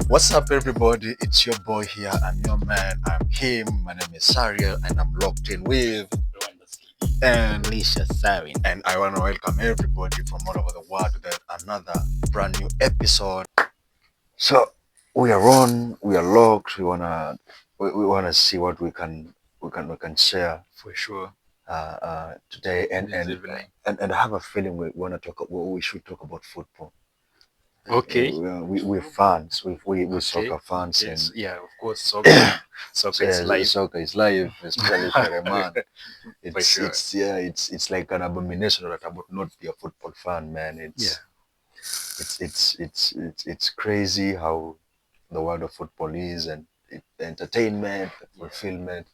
What's up, everybody? It's your boy here. I'm your man. I'm him. My name is Sariel, and I'm locked in with and Alicia Sarin. and I want to welcome everybody from all over the world to another brand new episode. So we are on. We are locked. We wanna see what we can share For sure. today, and This evening. and I have a feeling we should talk about football. Okay. We're fans. We're Okay. soccer fans, Yes. and Yeah, of course. Soccer is life. soccer is life, especially for a man. For sure. It's like an abomination that about not be a football fan, man. It's crazy how the world of football is, and the entertainment, the fulfillment,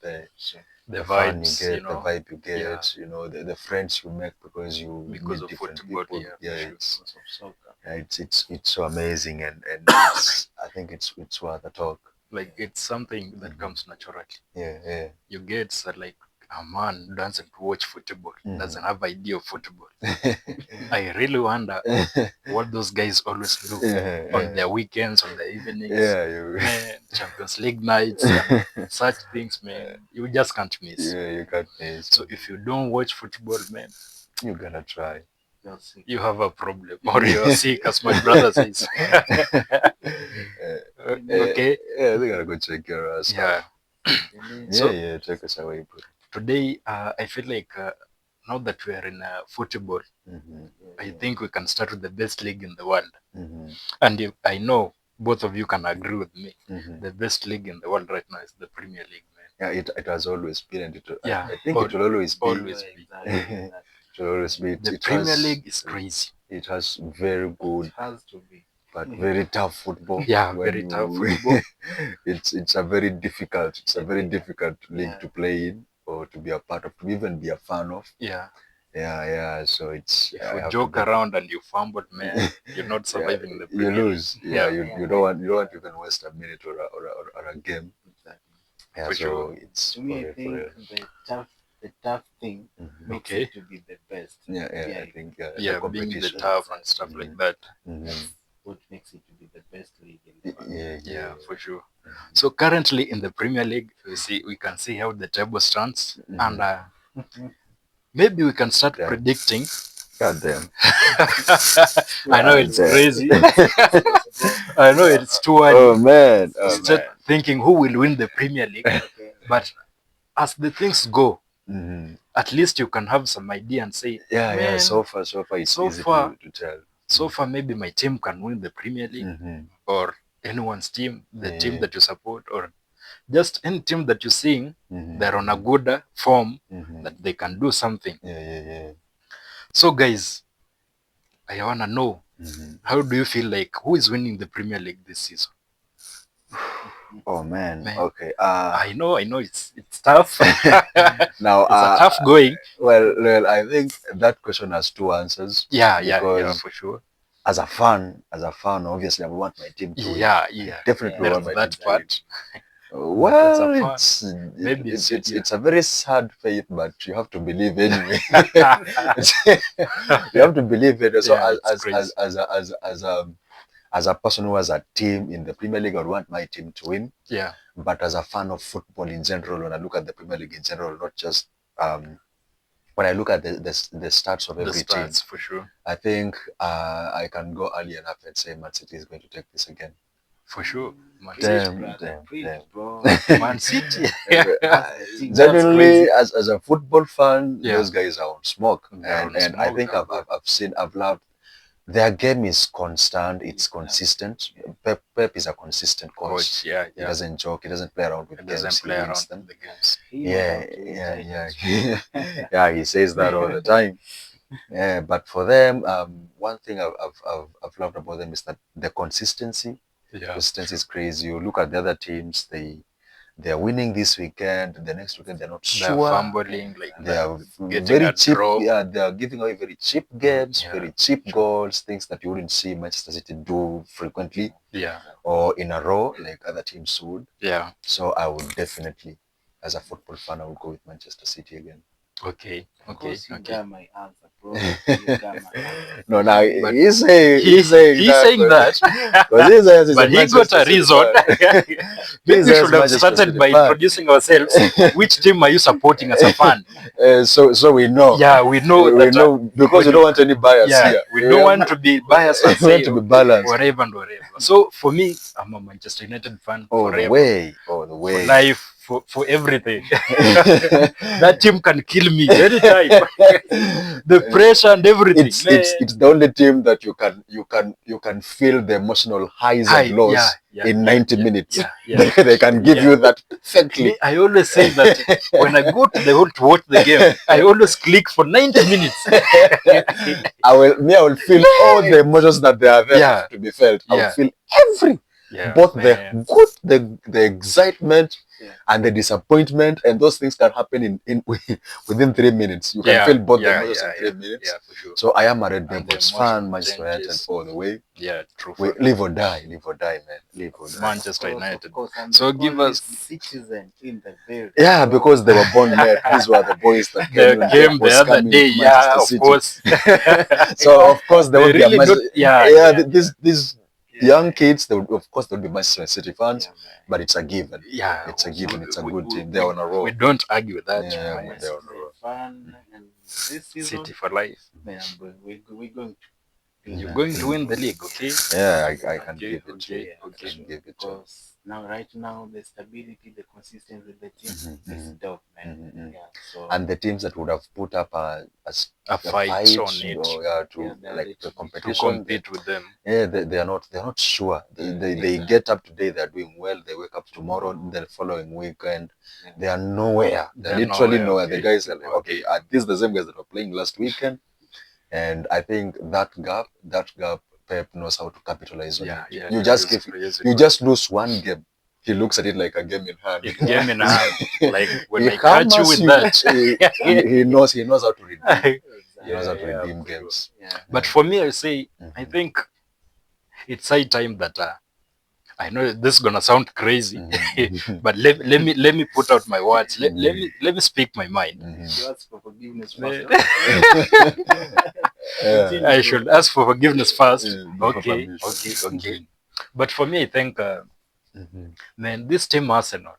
The fun you vibes, get, the vibe you get, Yeah. the friends you make because you Because meet of different football, people. yeah, for sure. It's so amazing, and I think it's worth a talk. Like it's something that comes naturally. Yeah. You get that like a man who doesn't watch football, doesn't have idea of football. I really wonder what those guys always do on their weekends, on their evenings. Man, Champions League nights, and such things, man. You just can't miss. You can't miss. So if you don't watch football, man, you gotta try. you have a problem, or you're sick, as my brother says. Okay. Yeah, they gotta go check your ass. Yeah. So take us away, bro. Today, I feel like now that we are in football, I think we can start with the best league in the world. And I know both of you can agree with me. The best league in the world right now is the Premier League, man. Yeah, it has always been, and Yeah, I think it will always be. Always be. It will always be. The Premier League is crazy. It has very good, It has to be. but very tough football. Yeah, very tough football. It's a very difficult. It's a very difficult league to play in, or to be a part of, to even be a fan of. Yeah. Yeah. So it's if you joke around and you fumble, man, you're not surviving the Premier You lose. League. You don't want to even waste a minute or a game. Yeah, For so sure. it's To me, I think the tough thing makes it to be the best. Yeah, I think Yeah, the being the competition. tough and stuff like that. What makes it to be the best league in the world. Yeah, for sure. So currently in the Premier League, we can see how the table stands, and maybe we can start predicting. God damn. I know it's crazy. I know it's too early. Oh man. Start thinking who will win the Premier League. But as the things go, at least you can have some idea and say, yeah. So far, it's easy to tell. So far, maybe my team can win the Premier League, or anyone's team, the team that you support, or just any team that you're seeing, they're on a good form that they can do something. Yeah. So, guys, I wanna know, how do you feel like who is winning the Premier League this season? Oh man. Okay. I know it's tough. Now it's a tough going. Well, I think that question has two answers. Yeah, for sure. As a fan, obviously I want my team to win. Yeah. Definitely want my that team part. to win. Well, it's a very sad faith, but you have to believe anyway. You have to believe it. So as a person who has a team in the Premier League, I would want my team to win. Yeah. But as a fan of football in general, when I look at the Premier League in general, not just when I look at the stats of every team, for sure. I think I can go early enough and say Man City is going to take this again. For sure. Damn. Bro. Man City. Generally, as a football fan, those guys are on smoke. And I think I've loved. Their game is constant. It's consistent. Pep is a consistent coach. Yeah. He doesn't joke. He doesn't play around with games. Doesn't play around with the games. Yeah. He says that all the time. Yeah, but for them, one thing I've loved about them is that the consistency. Yeah. Consistency is crazy. You look at the other teams, they're winning this weekend. The next weekend they're not sure. They're fumbling, like they are getting very cheap. Draw. Yeah, they are giving away very cheap games, very cheap goals, things that you wouldn't see Manchester City do frequently. Yeah. Or in a row like other teams would. Yeah. So I would definitely, as a football fan, I would go with Manchester City again. Okay. Of Okay. course, you Okay. got my answer, bro. You got my answer. No, now But he's saying he's saying that, because he says he's but a he got Manchester a City reason. fan. Maybe He we says should have Manchester started City by fan. introducing ourselves. Which team are you supporting as a fan? So we know. Yeah, we know we that. know because we don't want any bias Yeah, here. we don't want to be biased and We want say to be balanced whatever and whatever. So for me, I'm a Manchester United fan all the forever, way, all the for way. life, for everything. That team can kill me anytime. The pressure and everything. It's the only team that you can feel the emotional highs and lows in 90 minutes. Yeah. They can give you that perfectly. Me, I always say that when I go to the hall to watch the game, I always click for 90 minutes. I will feel all the emotions that they are there to be felt. I will feel both the good, the excitement, and the disappointment, and those things can happen in within 3 minutes. You can feel both the emotions in 3 minutes. Yeah, for sure. So I am a Red Devils fan, Manchester United all the way. Yeah, true. We live or die, man. Live or die. Manchester United. Of course, I'm So the give only us. citizen in the building. Yeah, because they were born late. These were the boys that They came came the other day. Yeah, of course. So of course they would be really these young kids, they would be Manchester City fans, but it's a given. Yeah, it's a given. It's a good team. They're on a roll. We don't argue with that. Yeah, They're on a roll. Fun, and this season, City for life. Man, we're going to. You're going to win the league, okay? Yeah, I can give it to you. Okay. Because right now, the stability, the consistency of the team is dope, man. Yeah. So and the teams that would have put up a fight on it, the competition, to compete with them. Yeah, they are not sure. They get up today, they're doing well. They wake up tomorrow, the following weekend, they are nowhere. They're literally nowhere. The guys are like, okay, these are the same guys that were playing last weekend. And I think that gap, Pep knows how to capitalize on it. You just lose one game. He looks at it like a game in hand. Like when I catch you with that, he knows how to redeem. He knows how to redeem games. But for me, I say, I think it's high time that I know this is gonna sound crazy, but let me put out my words. Let me speak my mind. You ask for forgiveness first. I should ask for forgiveness first. Okay. But for me, I think, man, this team Arsenal,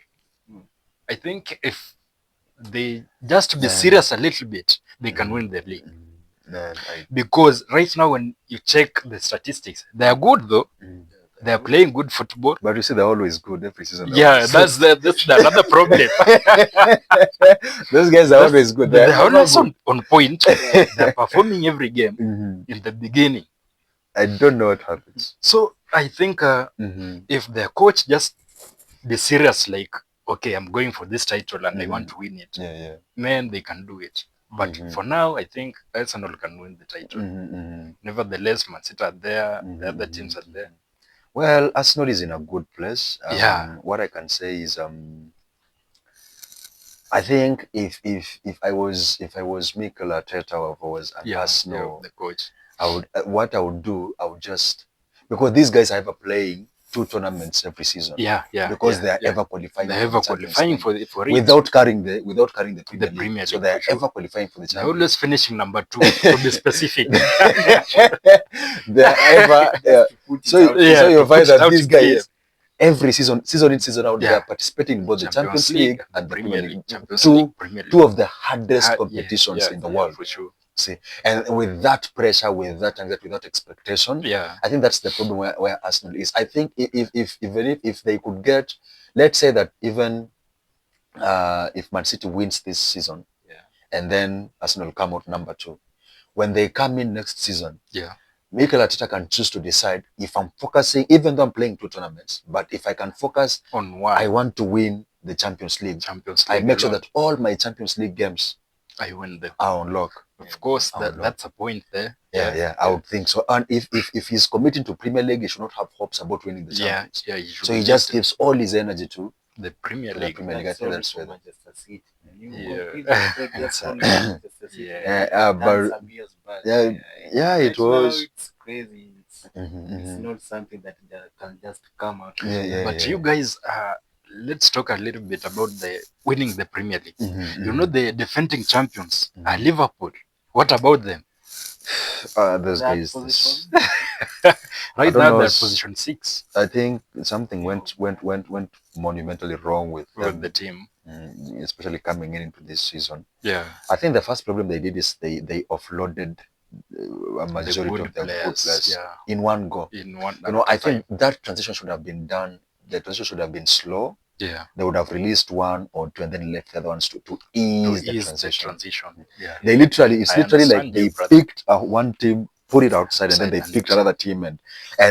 I think if they just be serious a little bit, they can win the league. Because right now, when you check the statistics, they are good though. They are playing good football. But you see, they're always good every season. Yeah, that's another problem. Those guys are always good. They're always on point. They're performing every game in the beginning. I don't know what happens. So I think if their coach just be serious, like, okay, I'm going for this title and I want to win it, man, they can do it. But for now, I think Arsenal can win the title. Nevertheless, Man City are there, the other teams are there. Well, Arsenal is in a good place. What I can say is, I think if I was Mikel Arteta or if I was an Arsenal, the coach, what I would do, I would just, because these guys are ever playing 2 tournaments every season. Because they are ever qualifying. They're ever qualifying for it without carrying the Premier League. So they are ever qualifying for the Champions. They're always finishing number 2 to be specific. They are ever. So you find that these guys every season in season out, they are participating in both the Champions League and the Premier League. Two of the hardest competitions in the world. For sure. See, and with that pressure, with that anxiety, with that expectation, I think that's the problem where Arsenal is. I think if they could get, let's say that even if Man City wins this season, and then Arsenal come out number 2, when they come in next season, Mikel Arteta can choose to decide if I'm focusing, even though I'm playing 2 tournaments, but if I can focus on one, I want to win the Champions League. I make sure that all my Champions League games I win them. I unlock. Of course, that's a point there. I would think so. And if he's committing to Premier League, he should not have hopes about winning the Champions. So he just gives all his energy to the Premier League. I think that's where Manchester City. It was. It's crazy. It's not something that can just come out. But you guys, let's talk a little bit about the winning the Premier League. Mm-hmm, You know, the defending champions are Liverpool. What about them? Those That guys. position. Right don't now, know, they're position 6 I think something went monumentally wrong with with them, the team. especially coming into this season. Yeah, I think the first problem they did is they offloaded a the majority good of their good players. players Yeah, in one go. in one. You know, I think that transition should have been done. The transition should have been slow. Yeah, They would have released one or two and then left the other ones to ease the transition. Yeah, They literally, it's I literally like understand they you, brother. picked one team, put it outside, and then they picked another team, and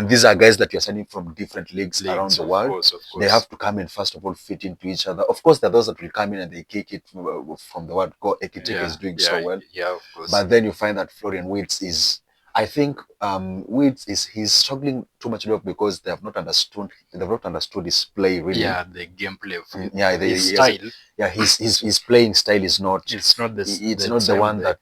these are guys that you're signing from different leagues around the world. Of course. They have to come in first of all, fit into each other. Of course, there are those that will come in and they kick it from the word. Go, Ekitike is doing so well. Yeah, of course. But then you find that Florian Wirtz is, I think, Wirtz he's struggling too much because they have not understood his play really. Yeah, the gameplay of his style. His playing style is not. It's not the. It's not the one that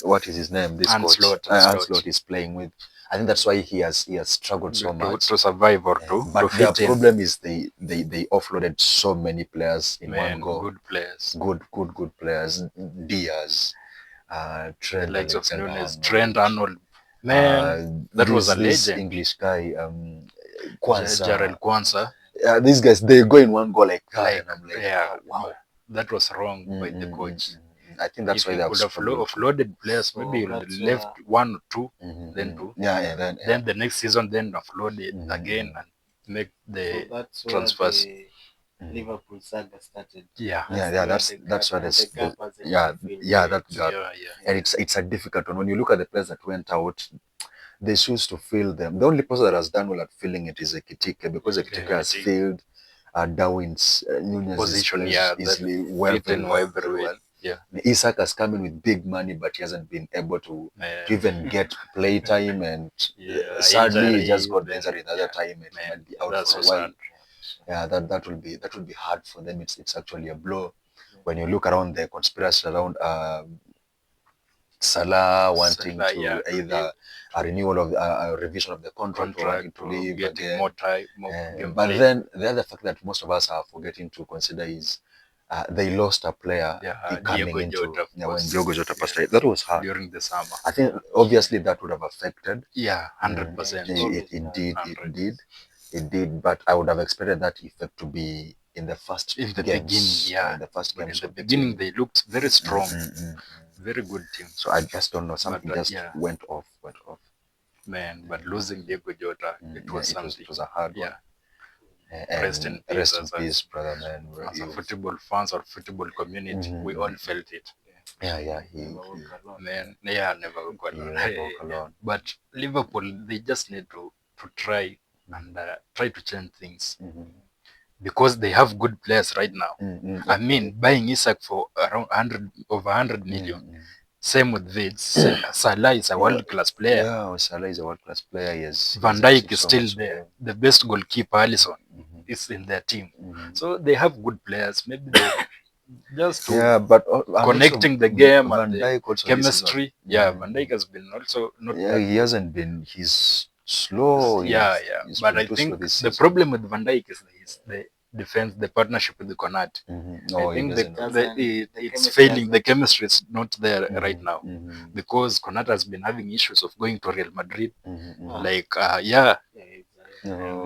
what is his name? This Ancelotti. coach Ancelotti is playing with. I think that's why he has struggled so much to survive or to. But to their fit problem is they offloaded so many players in one go. Good players. Good players. Diaz, Trent, like of Nunes, Trent Arnold. Man, that was a this legend. English guy, Kwanzaa. Jarrell Kwanzaa. These guys, they go in one go like that, and I'm like, yeah, wow, that was wrong by the coach. I think that's why they have offloaded players. Maybe he left one or two, then two. Then the next season, then offload it again and make the transfers. Liverpool saga started. That's what it's. That gap. And it's a difficult one. When you look at the players that went out, they choose to fill them. The only person that has done well at filling it is Ekitike, because Ekitike has filled Darwin's Nunes' position. Easily very well. Yeah. Isak has come in with big money, but he hasn't been able to even get play time, and sadly he just got injured the other time and might be out for a while. Yeah, that will be hard for them. It's actually a blow when you look around the conspiracy around Salah wanting to either a renewal of a revision of the contract or wanting to leave again. More time, but then the other fact that most of us are forgetting to consider is they lost a player coming into when Diogo Jota passed away. That was hard during the summer. I think obviously that would have affected. 100%. It did, but I would have expected that effect to be in the first in the games, beginning. in the first games. In the beginning, they looked very strong, very good team. So I just don't know, something went off. Man, but losing Diego Jota, it was something. It was a hard one. Rest in peace, brother, man. As a football fans or football community, we all felt it. Never walk alone. But Liverpool, they just need to try and try to change things, because they have good players right now. I mean, buying Isak for around over 100 million. Same with Vids. Salah is a world-class player. Yeah, Salah is a world-class player. Yes. Van Dijk is still there. The best goalkeeper, Alisson, is in their team. So they have good players. Maybe they just but connecting the game Van and Dijk the chemistry. Van Dijk has been also not. He hasn't been. He's slow. But I think the problem with Van Dijk is the defense, the partnership with the Konate. I think it's failing. The chemistry is not there right now, because Konate has been having issues of going to Real Madrid.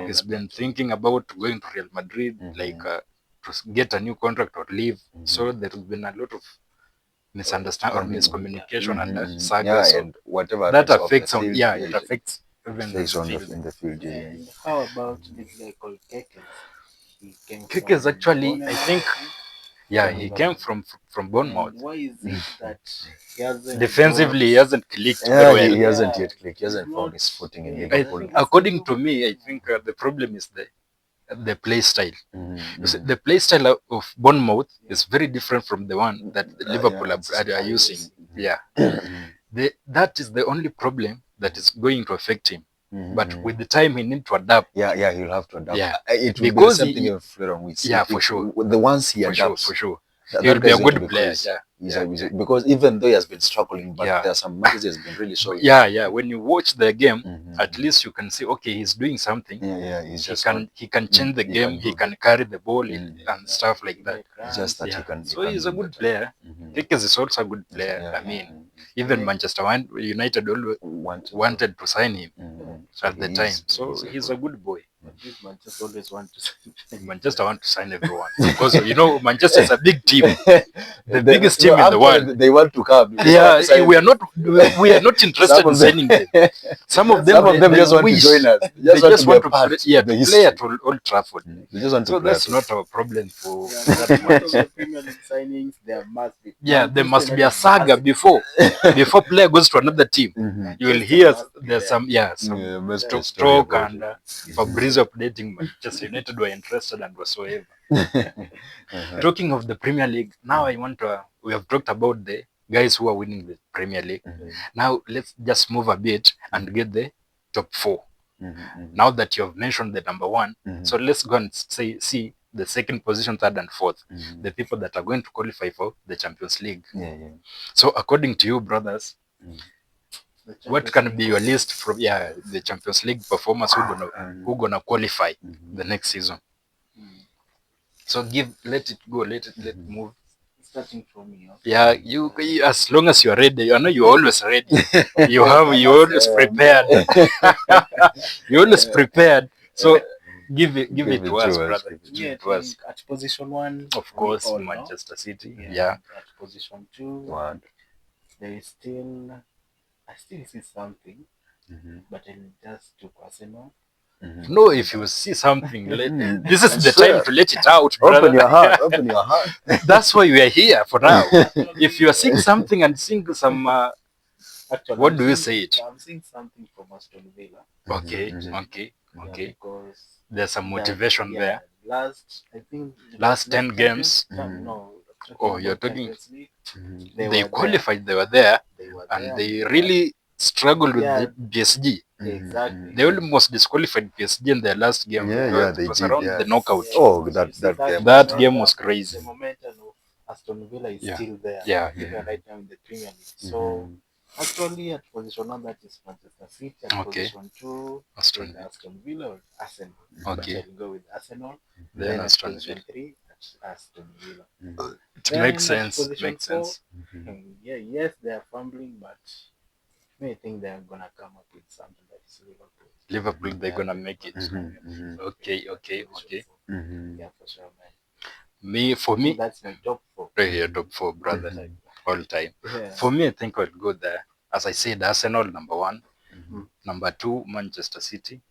He's been thinking about going to Real Madrid, to get a new contract or leave. So there's been a lot of misunderstanding or miscommunication and sagas, and whatever that affects on. It affects even in the field. And how about this guy called Keke? Keke is actually, I think, he came from Bournemouth. Why is it that he hasn't defensively he hasn't clicked very well? He hasn't yet clicked. He hasn't found his footing in Liverpool. According to me, I think the problem is the play style. You see, the play style of Bournemouth is very different from the one that Liverpool are using. That is the only problem that is going to affect him. But with the time, he needs to adapt. He'll have to adapt. Yeah, it will be the same thing in Florian Wirtz. For sure. The ones he adapts. For sure. He will be a guy's going good to be player. crazy. Yeah. Because even though he has been struggling, but Yeah. there are some matches he has been really showing. Yeah. When you watch the game, Mhm. at least you can see, okay, he's doing something. Yeah, he's He just can change the he game. can He do. can carry the ball Mm. and stuff like that. It's just that Yeah. he can. So he can he's a do good better. player. Mhm. Kekes is also a good player. Yeah, I mean, mhm. even Manchester United always wanted to sign him So at the he time. is- So he's a good boy. This Manchester always want to. Manchester want to sign everyone because Manchester is a big team, the biggest team in the actually, world. They want to come. They Yeah, want to sign we are not interested Some in of them- signing them. Some of them they just want to wish. join us. They just want to be a part play, of the to history. play at Old Trafford. They just want So to play. that's not our problem for Yeah, that most much. of the Premier League signings, there must be. Yeah, there must Manchester be a United saga has- before player goes to another team. Mhm. You will Manchester hear must be there's there. some Yeah, must be a story talk about and it. Fabrizio updating Manchester United were interested and whatsoever. Uh-huh. Talking of the Premier League, now I want to. We have talked about the guys who are winning the Premier League. Mhm. Now let's just move a bit and get the top 4. Mhm. Now that you have mentioned the number 1, Mhm. so let's go and see the second position, third, and fourth. Mhm. The people that are going to qualify for the Champions League. Yeah. So according to you, brothers, The what Champions can League be your list from the Champions League performers who gonna qualify the next season? So let it go, let it move. starting from you. Yeah, you as long as you are ready. I know you're always ready. You're always prepared. You're always prepared. So give it to us, brother. Give it to us. At position 1, Of course, Manchester City. Yeah. At position 2, What? there is still. I still see something, but I'll just took Arsenal. No, if you see something, this is the Sure. time to let it out, brother. Open your heart. Open your heart. That's why we are here for now. If you are seeing something and seeing some, Actually, what do you say it? I'm seeing something from Aston Villa. Okay. Yeah, because There's some motivation there. Last 10 games. No. Oh, you're talking. Champions League, They were qualified. They were there, there. and they really struggled with the PSG. Exactly. They almost disqualified PSG in their last game. Yeah, It they was did, around yeah. the knockout. Oh, that game. That game was crazy. The momentum of Aston Villa is Yeah. still there. Yeah. Even right now in the Premier League. So actually, at position 1, that is Manchester City. At Okay. position 2, Aston Villa. Aston Villa or Arsenal. Okay. But I'll go with Arsenal. Then at Aston position Villa. 3, that's Aston Villa. It Then makes at sense. position Makes sense. Yes, they are fumbling, but I think they are gonna come up with something that is Liverpool. Liverpool, they're gonna make it. Okay. Yeah, for sure, man. For me, That's my top 4. right here, top 4, brother, all time. Yeah. For me, I think I'll go there. As I said, Arsenal number 1, number 2, Manchester City,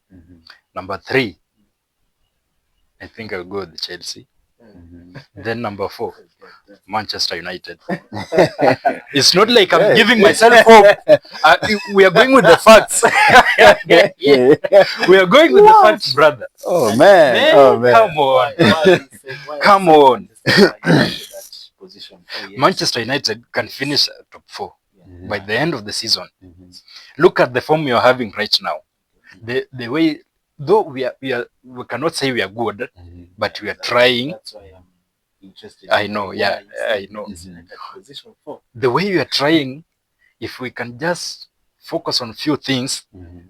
number 3, I think I'll go with Chelsea. Then number 4, Manchester United. It's not like I'm giving myself hope. We are going with the facts. We are going with the facts, brother. Oh man. Come on. Come on. Manchester United can finish top 4 by the end of the season. Look at the form you're having right now. The way, though we cannot say we are good, but we are trying. That's why I'm interested. I know, yeah, I know. Position 4. The way we are trying, if we can just focus on few things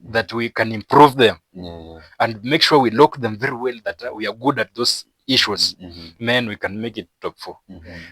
that we can improve them and make sure we lock them very well, that we are good at those issues, man, we can make it top 4.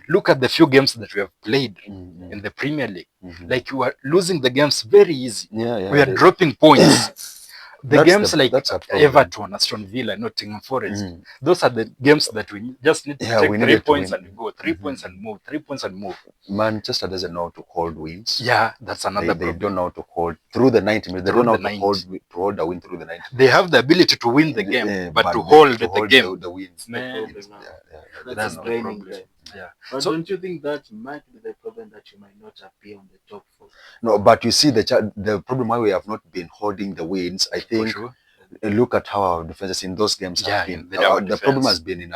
Look at the few games that we have played in the Premier League. Like you are losing the games very easy. We are dropping points. Games like Everton, Aston Villa, Nottingham Forest, those are the games that we just need to take 3 points and go. 3 points and move. 3 points and move. Manchester doesn't know how to hold wins. Yeah, that's another problem. They don't know how to hold through the 90 minutes. They don't know how to hold a win through the 90 minutes. They have the ability to win the game, but to hold the game. The wins. Man, That's the draining problem. them. Yeah. But don't you think that might be the problem, that you might not appear on the top 4? No, but you see the problem why we have not been holding the wins, I think. For sure. Look at how our defenses in those games have been. The The problem has been in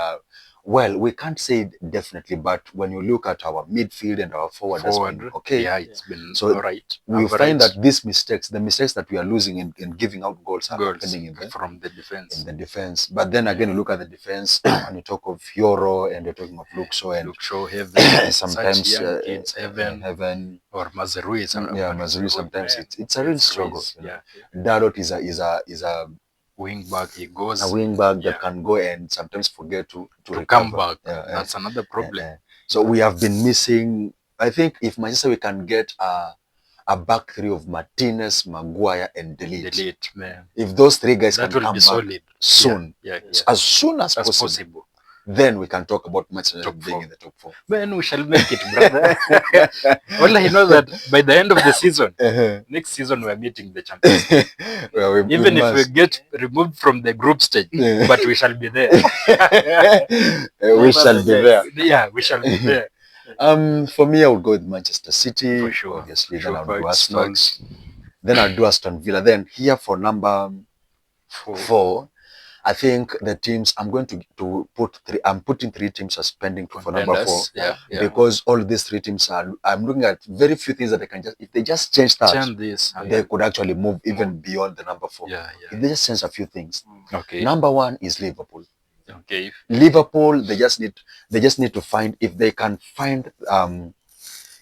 Well, we can't say it definitely, but when you look at our midfield and our forward, that's been okay. Yeah, it's been So all right. We find that these mistakes, the mistakes that we are losing in giving out goals are happening from the defense. In the defense. But then again, you look at the defense and you talk of Yoro and you're talking of Luke Shaw and Heaven, sometimes kids, Heaven or Mazerui. Mazerui sometimes it's a real struggle. Dalot is a wing back. He goes a wing back that can go and sometimes forget to come back. That's another problem. So we have been missing. I think if Manchester we can get a back three of Martinez, Maguire, and Delete. Man. If those three guys that can will come be back solid. soon, as soon as possible, then we can talk about Manchester being in the top 4. Man, we shall make it, brother. Well, I know that by the end of the season, next season we are meeting the champions. Even if we get removed from the group stage, but we shall be there. We shall be there. Yeah, we shall be there. For me, I would go with Manchester City, for sure. Obviously, then I'll do Arsenal. Then I'll do Aston Villa. Then here for number 4, I think the teams I'm going to put 3. I'm putting 3 teams as pending for number 4. Because all these 3 teams are. I'm looking at very few things that they can just. If they just change this, they could actually move even beyond the number 4. If they just change a few things. Okay. Number 1 is Liverpool. Okay. Liverpool, they just need to find if they can find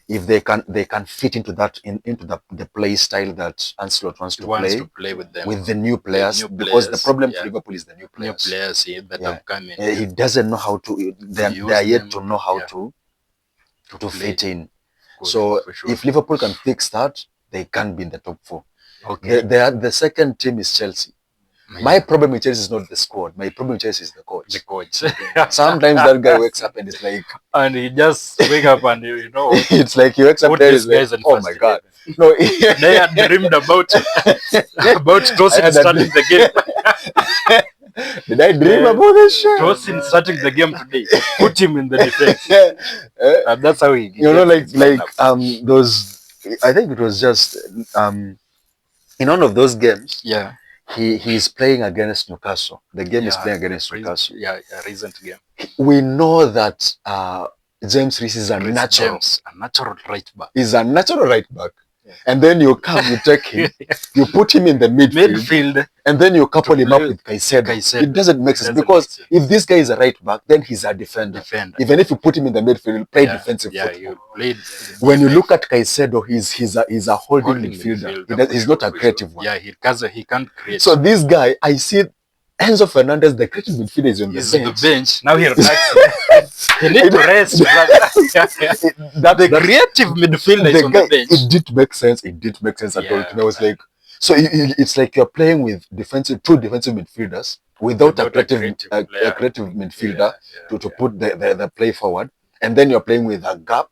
if they can fit into that into the play style that Ancelotti wants to play with them, with the new players, because the problem for Liverpool is the new players. That have come in. He doesn't know how to. They are yet to know how to fit in. So if Liverpool can fix that, they can be in the top 4. Okay. The second team is Chelsea. My problem with Chelsea is not the squad. My problem with Chelsea is the coach. Sometimes that guy wakes up and it's like, and he just wake up and it's like he wakes up there is like, oh my god. No, they had dreamed about Tosin starting the game. Did I dream about this shit? Tosin starting the game today. Put him in the defense. And that's how he. Those. I think it was just in one of those games. Yeah. He's playing against Newcastle. The game is playing against Newcastle. Yeah, a recent game. We know that James Reese is a natural right back. He's a natural right back. And then you come, you take him, you put him in the midfield, and then you couple him up with Caicedo. It doesn't make sense because if this guy is a right back, then he's a defender. Even if you put him in the midfield, he'll play defensive football. When you look at Caicedo, he's a holding midfielder. He's not a creative one. Yeah, he can't create. So this guy, I see Enzo Fernandez, the creative midfielder, is on the bench. Now he relaxes. He need to rest. The creative midfielder is on the bench. It did make sense. It did make sense at all. And I was like, so it's like you're playing with two defensive midfielders without a creative midfielder to put the play forward, and then you're playing with a gap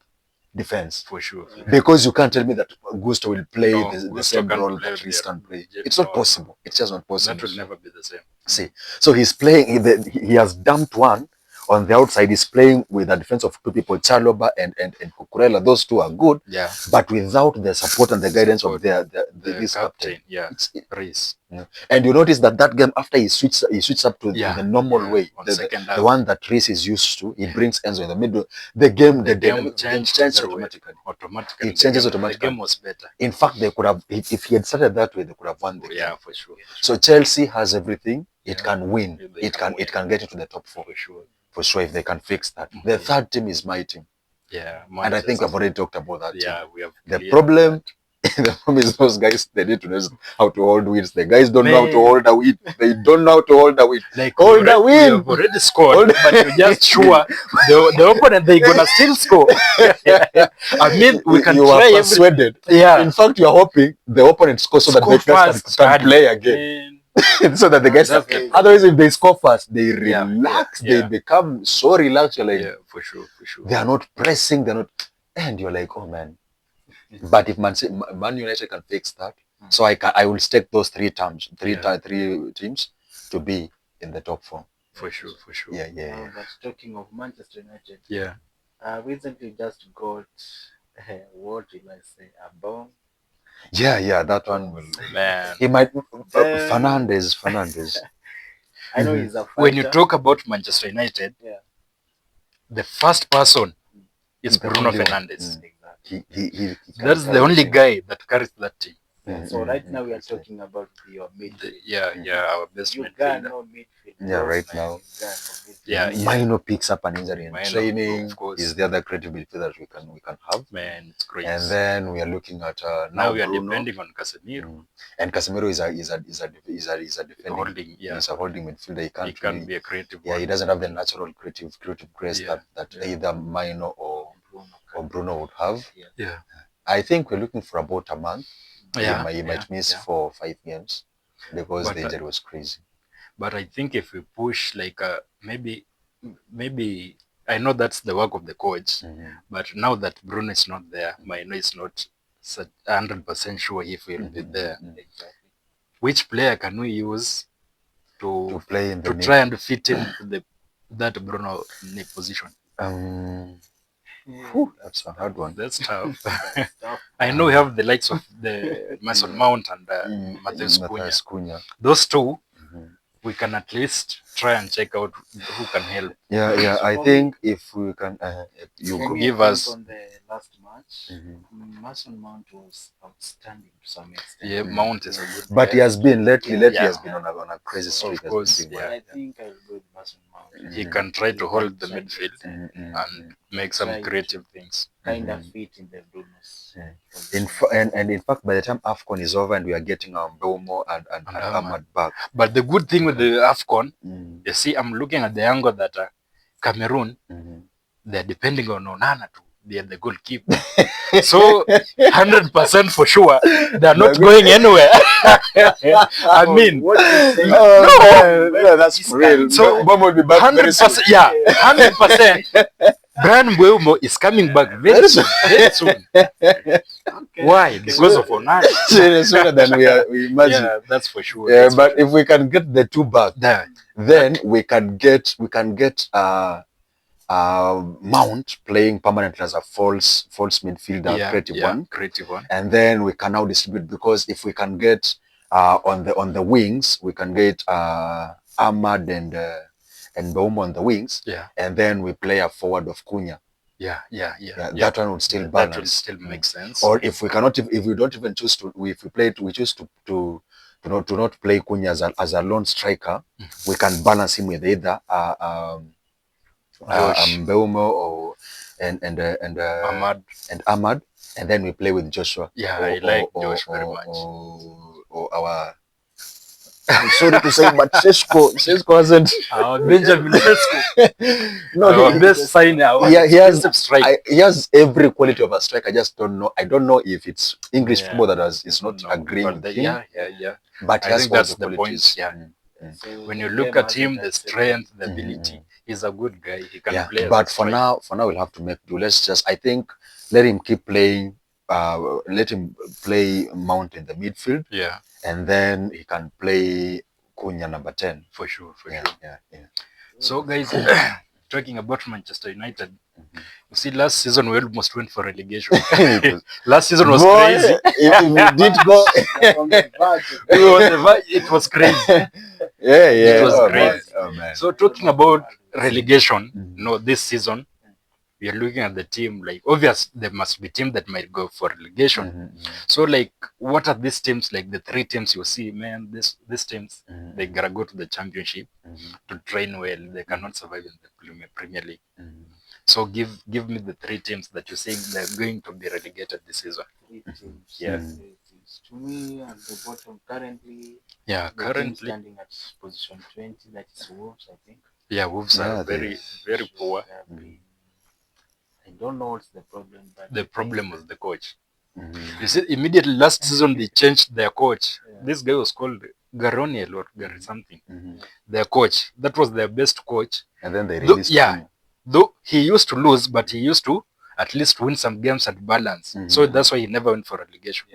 defense. For sure. Because you can't tell me that Gusto will play the same role that Reece can play. It's not possible. It's just not possible. That will never be the same. See, so he's playing. He has dumped one on the outside. He's playing with a defense of 2 people, Chalobah and Cucurella. Those 2 are good. Yeah. But without the support and the guidance of this captain. Yeah. Reece. Yeah. And you notice that game after he switched up to the normal way, the one that Reece is used to. He brings Enzo in the middle. The game changed automatically. It changes automatically. The game was better. In fact, they could have, if he had started that way, they could have won the game. Yeah, for sure. So Chelsea has everything. It can win. It can get into the top 4 for sure if they can fix that. The third team is my team. Yeah, and I think I've already talked about that. Yeah, we have. The problem is those guys. They need to know how to hold wins. The guys don't know how to hold a win. They don't know how to hold a win. Hold a win. We have already scored, but we're just sure the opponent they're gonna still score. I mean, we can try. You are persuaded. Yeah. In fact, you are hoping the opponent scores so that the guys can play again. So that the guys otherwise if they score fast they relax, they become so relaxed. You're like, for sure. They are not pressing, they're not, and you're like, oh man. But if Man United can fix that, so I will stake those 3 teams to be in the top 4. For sure. Yeah. But talking of Manchester United, recently just got what will I say, a bomb. Yeah, that one will. Man, he might. Fernandez. I know he's a fighter. When you talk about Manchester United, the first person is The Bruno only one. Fernandes. Exactly. He That's the only guy that carries that team. Yeah, so right now we are talking about your midfield. Our best You got midfielder. no midfield. Yeah, bro, right man. now. You got no midfield. Yeah, Mino picks up an injury in Mino, training. of course. Is the other creative midfielder we can have. Man, it's crazy. And then we are looking at now we are Bruno. depending on Casemiro. And Casemiro is a defending. Holding, He's a holding midfielder. He He can be a creative. Yeah, he doesn't have the natural creative grace that either Mino or Bruno would have. Yeah. I think we're looking for about a month. Yeah. He might miss 4 or 5 games because the injury was crazy. But I think if we push like maybe I know that's the work of the coach, but now that Bruno is not there, Mino is not 100% sure if he'll be there. Exactly. Which player can we use to play in the try and fit in that Bruno position? That's a hard one. That's tough. That's tough. I know we have the likes of the Mason Mount and Matheus Cunha. Those two, we can at least try and check out who can help. Yeah. I think if we can, you For go. me, give I think us- on the last match. Mason Mount was outstanding to some extent. Yeah, Mount is a good But he player. has been lately. Yeah. He has been on a crazy streak. Of course, Has been doing But well. I think I will go with Mason Mount. He can try to hold the midfield and make some Right. creative things. Kind of fit in the Bruno's. And in fact, by the time AFCON is over and we are getting Mbeumo and Ahmad back. But the good thing with the AFCON, you see, I'm looking at the angle that Cameroon, they're depending on Onana to be at the goalkeeper. So 100% for sure, they're not going anywhere. I mean, What you say? no, that's for real. So, Mbeumo will be back very soon. 100%, yeah, 100%. Brian Mbeumo is coming back very soon. Very soon. Okay. Why? Because of Onana. Sooner than we imagine. Yeah, that's for sure. Yeah, That's but if we can get the two back, there. then we can get Mount playing permanently as a false midfielder, creative one, and then we can now distribute, because if we can get on the wings, we can get Ahmad and Mbeumo on the wings, and then we play a forward of Cunha. Yeah. That one would still balance. That will still make sense. Or if we don't even choose to, we choose to not play Cunha as a lone striker, we can balance him with either Mbeumo or Ahmad, and then we play with Joshua. Yeah, I like Josh very much. Or our I'm sorry to say, but Sesko hasn't. Benjamin Sesko. No, our best signer. He has every quality of a striker. I just don't know. I don't know if it's English football that is not agreeing with him. Yeah. But I think that's the point. Yeah. So when you look at him, the strength, the ability, he's a good guy. He can play. But for now, we'll have to make do. I think, let him keep playing. Let him play Mount in the midfield. Yeah. And then he can play Cunha number 10. For sure. Yeah. So guys, talking about Manchester United, you see, last season we almost went for relegation. Last season was crazy. It did go. It was crazy. Yeah. It was crazy. Oh, man. So talking about relegation, this season, we are looking at the team, like, obvious there must be team that might go for relegation. So like, what are these teams, like the 3 teams you see, man, these teams, they gotta go to the championship to train well. They cannot survive in the Premier League. So give me the 3 teams that you think they're going to be relegated this season. 3 teams. Yeah. 3 teams. To me, at the bottom currently, standing at position 20, that is Wolves, I think. Yeah, Wolves are very poor. I don't know what's the problem, but the problem was the coach. You see, immediately last season they changed their coach. This guy was called Garoniel or something. Their coach, that was their best coach. And then they released him. Though he used to lose, but he used to at least win some games at balance. So that's why he never went for relegation.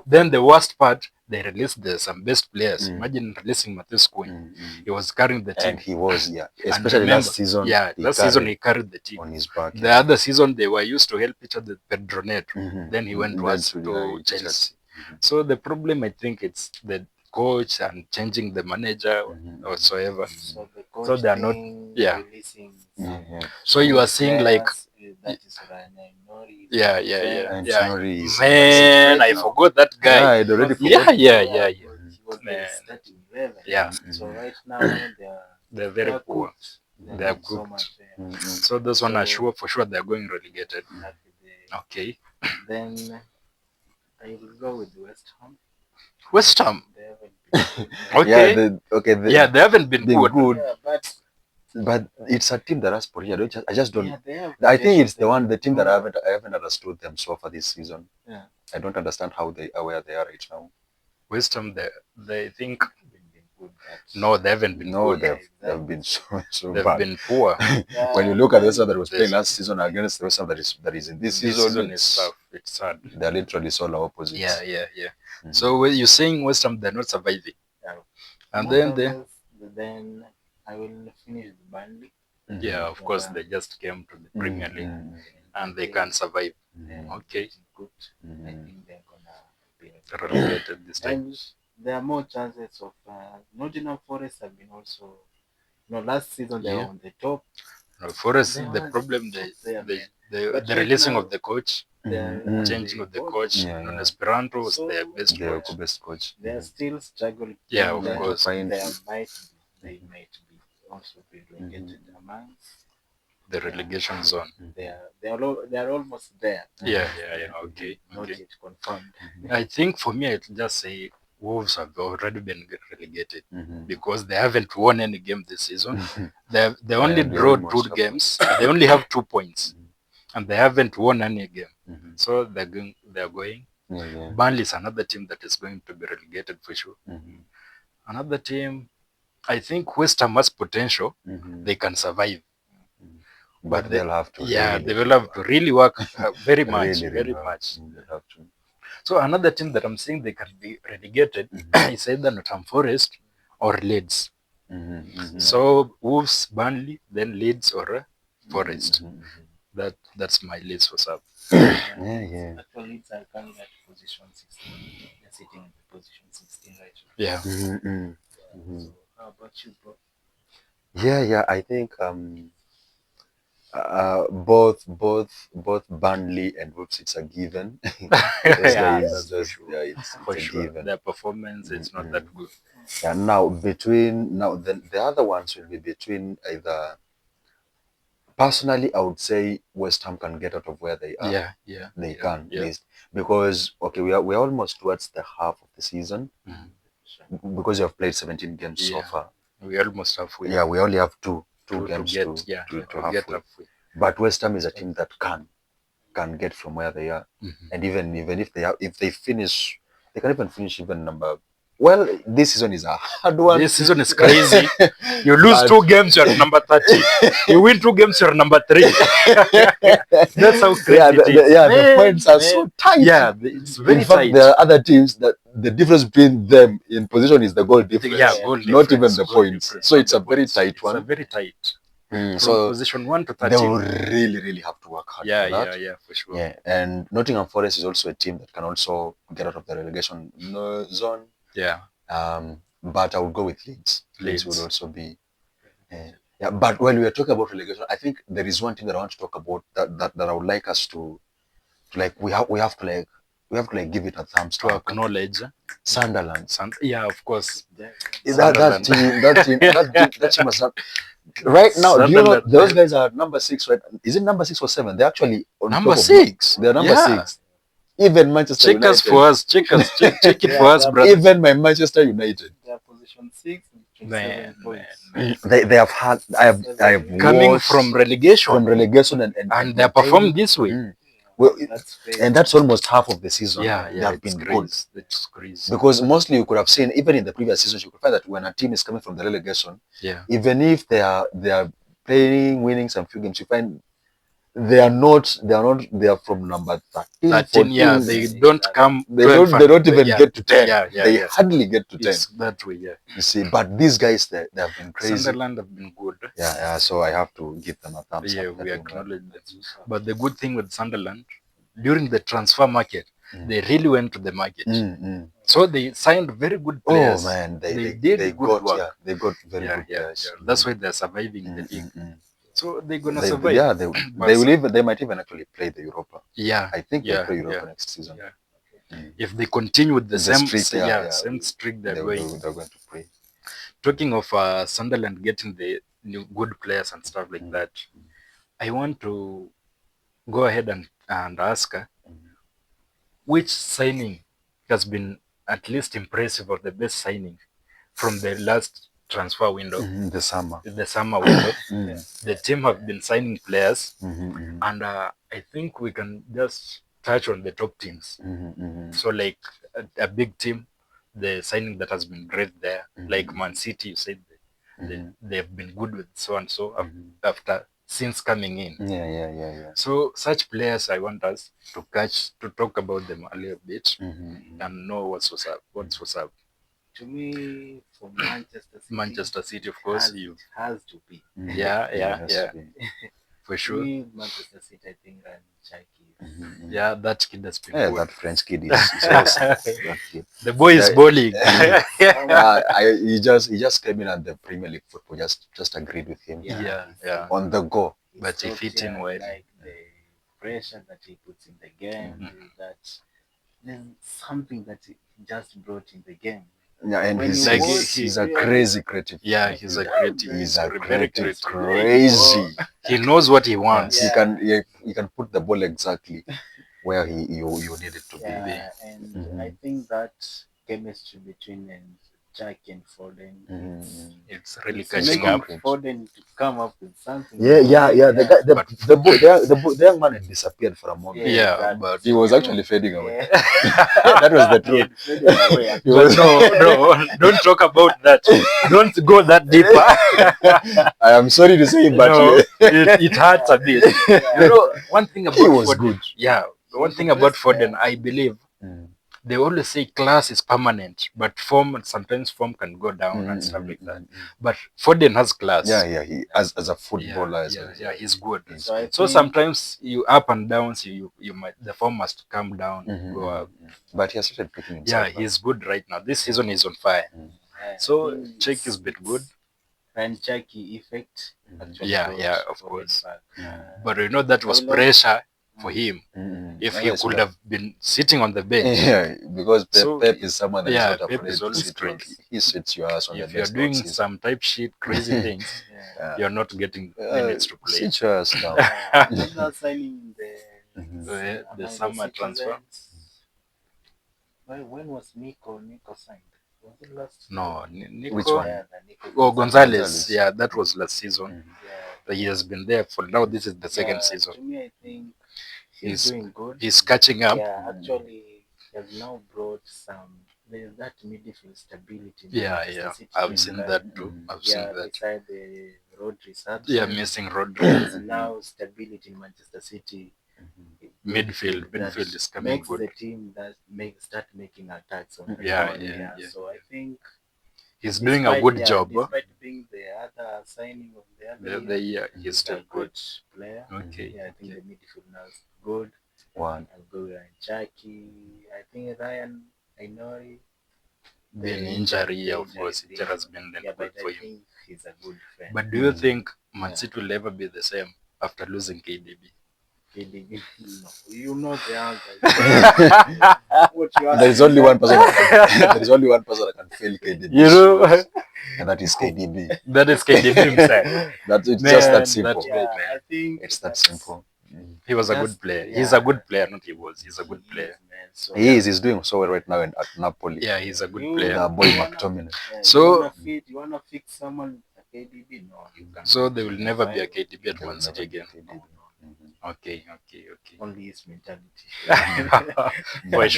Then the worst part, they released some best players. Imagine releasing Matheus Cunha. He was carrying the team. And he was, especially last season. Yeah, last season he carried the team on his back. The other season they were used to help each other. Pedro Neto. Then he went to Chelsea. So the problem, I think, it's the coach and changing the manager whatsoever. So the coach so they are not releasing So you are seeing like, that is Ryan Nori. And Nori is man, I forgot that Yeah, guy. I'd already Yeah, forgot. yeah, yeah, He yeah. was the Man. starting 11. Yeah. So right now They're very poor. cooked. They are so cooked. much there. So those one are So- sure for sure they're going relegated. Exactly. Okay. Then I will go with West Ham. West Ham. They haven't been good. Okay. Yeah, They haven't been good. Yeah, but it's a team that has potential. I just don't. yeah, they have I think it's potential. the team that I haven't understood them so far this season. Yeah. I don't understand how they are where they are right now. West Ham, they think Haven't been good, but- no, they haven't been No, good. they've been so They've bad. been poor. Yeah, When you look at the West Ham that was playing This- last season against the West Ham that is in this This season, season is tough. It's sad. they're literally solar opposites. Yeah. Mhm. So you're saying West Ham they're not surviving, Yeah. and More then or they, less, then I will finish the Burnley. Mhm. yeah, of course they just came to the Premier League Mhm. and they can survive. Mhm. Okay, Good. I Mhm. think they're gonna be relegated this time. and there are more chances of Nottingham Forest have been also. No, last season they were Yeah. on the top. No, Forest, They the was problem there, man. the But right releasing now- of the coach, They're Mhm. changing of the coach. coach. Yeah, Non yeah. Esperanto was So- their best They're coach. the best coach. They are still struggling. Yeah, of They- course. They might be also be relegated amongst. The relegation zone. They are almost there. Yeah. Okay. Not yet confirmed. I think for me, I'd just say Wolves have already been relegated Mhm. because they haven't won any game this season. Mhm. They only And they draw almost 2 have- games. They only have 2 points, and they haven't won any game. Mhm. So they're going. Yeah. Burnley is another team that is going to be relegated for sure. Mhm. Another team, I think West Ham has potential. Mhm. They can survive. But they'll have to. Yeah, really they will have to really work very much, really, very really much. They'll have to. So another team that I'm saying they can be relegated is either Nottingham Forest or Leeds. Mhm. Mhm. So Wolves, Burnley, then Leeds or Forest. Mhm. That's my list. What's up? Yeah. Actually, it's coming at position 16. They're sitting in position 16 right now. Yeah. Mhm. So how about you, bro? Yeah. I think both Burnley and Wolves, it's a given. Those Yeah, guys, that's for sure. it's For a sure. given. Their performance is not that good. Yeah, now the other ones will be between either. Personally, I would say West Ham can get out of where they are. Yeah. They can, Yeah. least because okay, we're almost towards the half of the season because you have played 17 games so Yeah. far. We almost halfway. Yeah, we only have two to games get to get halfway. halfway. But West Ham is a team that can get from where they are, and even if they finish, they can even finish even number. Well, this season is a hard one. This season is crazy. You lose But- 2 games, you're number 30. You win 2 games, you're number 3. That's how crazy Yeah, it is. the points are so tight. Yeah, it's very In fact, tight. there are other teams that the difference between them in position is the goal difference. Yeah, goal not difference, even the goal points. difference, So not it's the a very points. tight It's one. a very tight. From So position 1 to they 13. will really have to work hard for that. Yeah, for sure. Yeah, and Nottingham Forest is also a team that can also get out of the relegation zone. Yeah. But I would go with Leeds. Leeds Leeds. would also be. Yeah, but when we are talking about relegation, I think there is one thing that I want to talk about that I would like us to like we have to give it a thumbs To up. acknowledge. Sunderland. Yeah, of course. That team was not. Right now, do you know Sunderland. those guys are number 6, right? Is it number 6 or 7? They're actually on Number top of- 6. They're number Yeah. 6. Even Manchester Check United. us for us. Check it for us, brother. Even my Manchester United. They are position 6 with Man, 27 points. They have had. I have Coming watched from relegation. and they performed this way. Well, That's fair. and that's almost half of the season. Yeah, They have it's been crazy. good. It's crazy. Because mostly you could have seen, even in the previous seasons, you could find that when a team is coming from the relegation, Yeah. even if they are winning some few games, you find they are from number 13, 13, 14. yeah, they don't come. They 12 don't even yeah. get to 10. Yeah, They hardly get to 10. It's that way, yeah. You see, but these guys, they have been crazy. Sunderland have been good. Yeah, so I have to give them a thumbs Yeah, up. we acknowledge that. But the good thing with Sunderland, during the transfer market, they really went to the market. So they signed very good players. Oh man, they did good got work. they got very good players. Yeah. That's why they're surviving in the league. So they're gonna survive. Yeah, they will even, they might even actually play the Europa. Yeah, I think they play Europa next season. Yeah. If they continue with the same streak, same streak they're going to play. Talking of Sunderland getting the new good players and stuff like that, I want to go ahead and ask her which signing has been at least impressive or the best signing from the last transfer window, the summer window. The team have been signing players, and I think we can just touch on the top teams. So like a big team, the signing that has been great there, like Man City, you said they've been good with so and so after since coming in. Yeah. So such players, I want us to talk about them a little bit and know what's up. To me, for Manchester City, of course, has to be. Yeah. For sure. Me, Manchester City, I think Chucky. Yeah, that kid has been good. That French kid is awesome. That kid. The boy is bowling. He just came in and the Premier League football just agreed with him. Yeah. On the go. But he fit in well. Like the pressure that he puts in the game, there's something that he just brought in the game. Yeah, and he's a crazy creative. Yeah, he's a creative. He's a very creative, crazy. He knows what he wants. He can put the ball exactly where you need it to be. And I think that chemistry between Jack and Foden, it's really catching up. Foden to come up with something. Yeah. The young man had disappeared for a moment. Yeah, but he was actually fading away. That was the truth. But no, don't talk about that. Don't go that deeper. I am sorry to say, but no, it hurts a bit. You know, one thing about was Foden, good. Yeah, one thing about Foden, I believe. They always say class is permanent, but sometimes form can go down and stuff like that. But Foden has class. Yeah. He as a footballer, he's good. So sometimes you up and downs, you might the form must come down, go up. But he has started picking himself. Yeah, he's good right now. This season he's on fire. So Czech is a bit good. And Chucky effect. Yeah, of course. But you know that was pressure for him. If he could have been sitting on the bench. Yeah, because Pep is someone that is not Pep afraid is always straight. He sits your ass on the bench. bench. If you're doing some type shit, crazy things, you're not getting minutes to play. Sit your ass down. Not signing the summer transfer. When was Nico signed? Was it last season? No, Nico. Which one? Gonzalez. Yeah, that was last season. He has been there for now. This is the second season. To me, I think he's doing good. He's catching up. Yeah, actually, he has now brought there's that midfield stability. Yeah. I've seen that too. I've seen that. Beside the Rodri. Yeah, missing Rodri. There's now stability in Manchester City. Midfield is coming makes good. The team that start making attacks on the yeah. So I think he's doing a good job. Despite being the other signing of the other year, he's still good player. Okay. Yeah, I think the midfield now is good. One. Aguero and Chucky. I think Ryan, I know the injury, of course, it has been good for him. Think he's a good friend. But do you think Man City will ever be the same after losing KDB? KDB, no. You know the answer. There is only one person. There is only one person that can fail KDB. You know, and that is KDB. That is KDB himself. It's just that simple. I think it's that simple. He was a good player. He's a good player, not he was. He's a good player. So he's doing so well right now at Napoli. Yeah, he's a good player. The boy McTominay. So you wanna fix someone a KDB? No, you can't. So there will never be a KDB at Man City again. Okay. Only his mentality. For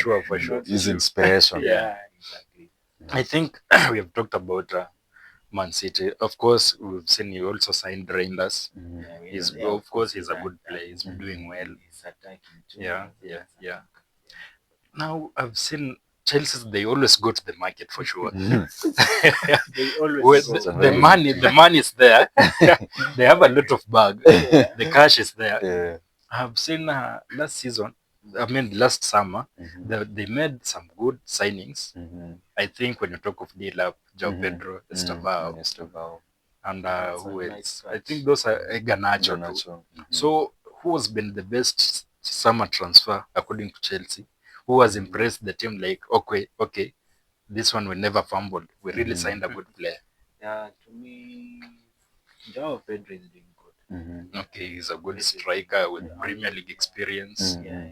sure. His inspiration. Yeah, exactly. I think we have talked about Man City. Of course, we've seen he also signed Reinders. He's a good player. He's doing well. He's attacking too. Yeah. Now I've seen Chelsea. They always go to the market for sure. They always the money is there. They have a lot of bag. The cash is there. Yeah. I've seen last summer, they made some good signings. I think when you talk of Dilap, João Pedro, Estevao, and That's who a else? nice I catch. think those are Garnacho too. Garnacho. So who has been the best summer transfer according to Chelsea? Who has impressed the team? Like okay, this one we never fumbled. We really signed a good player. Yeah, to me, Joao Pedro is doing good. Okay, he's a good striker with Premier League experience. Yeah,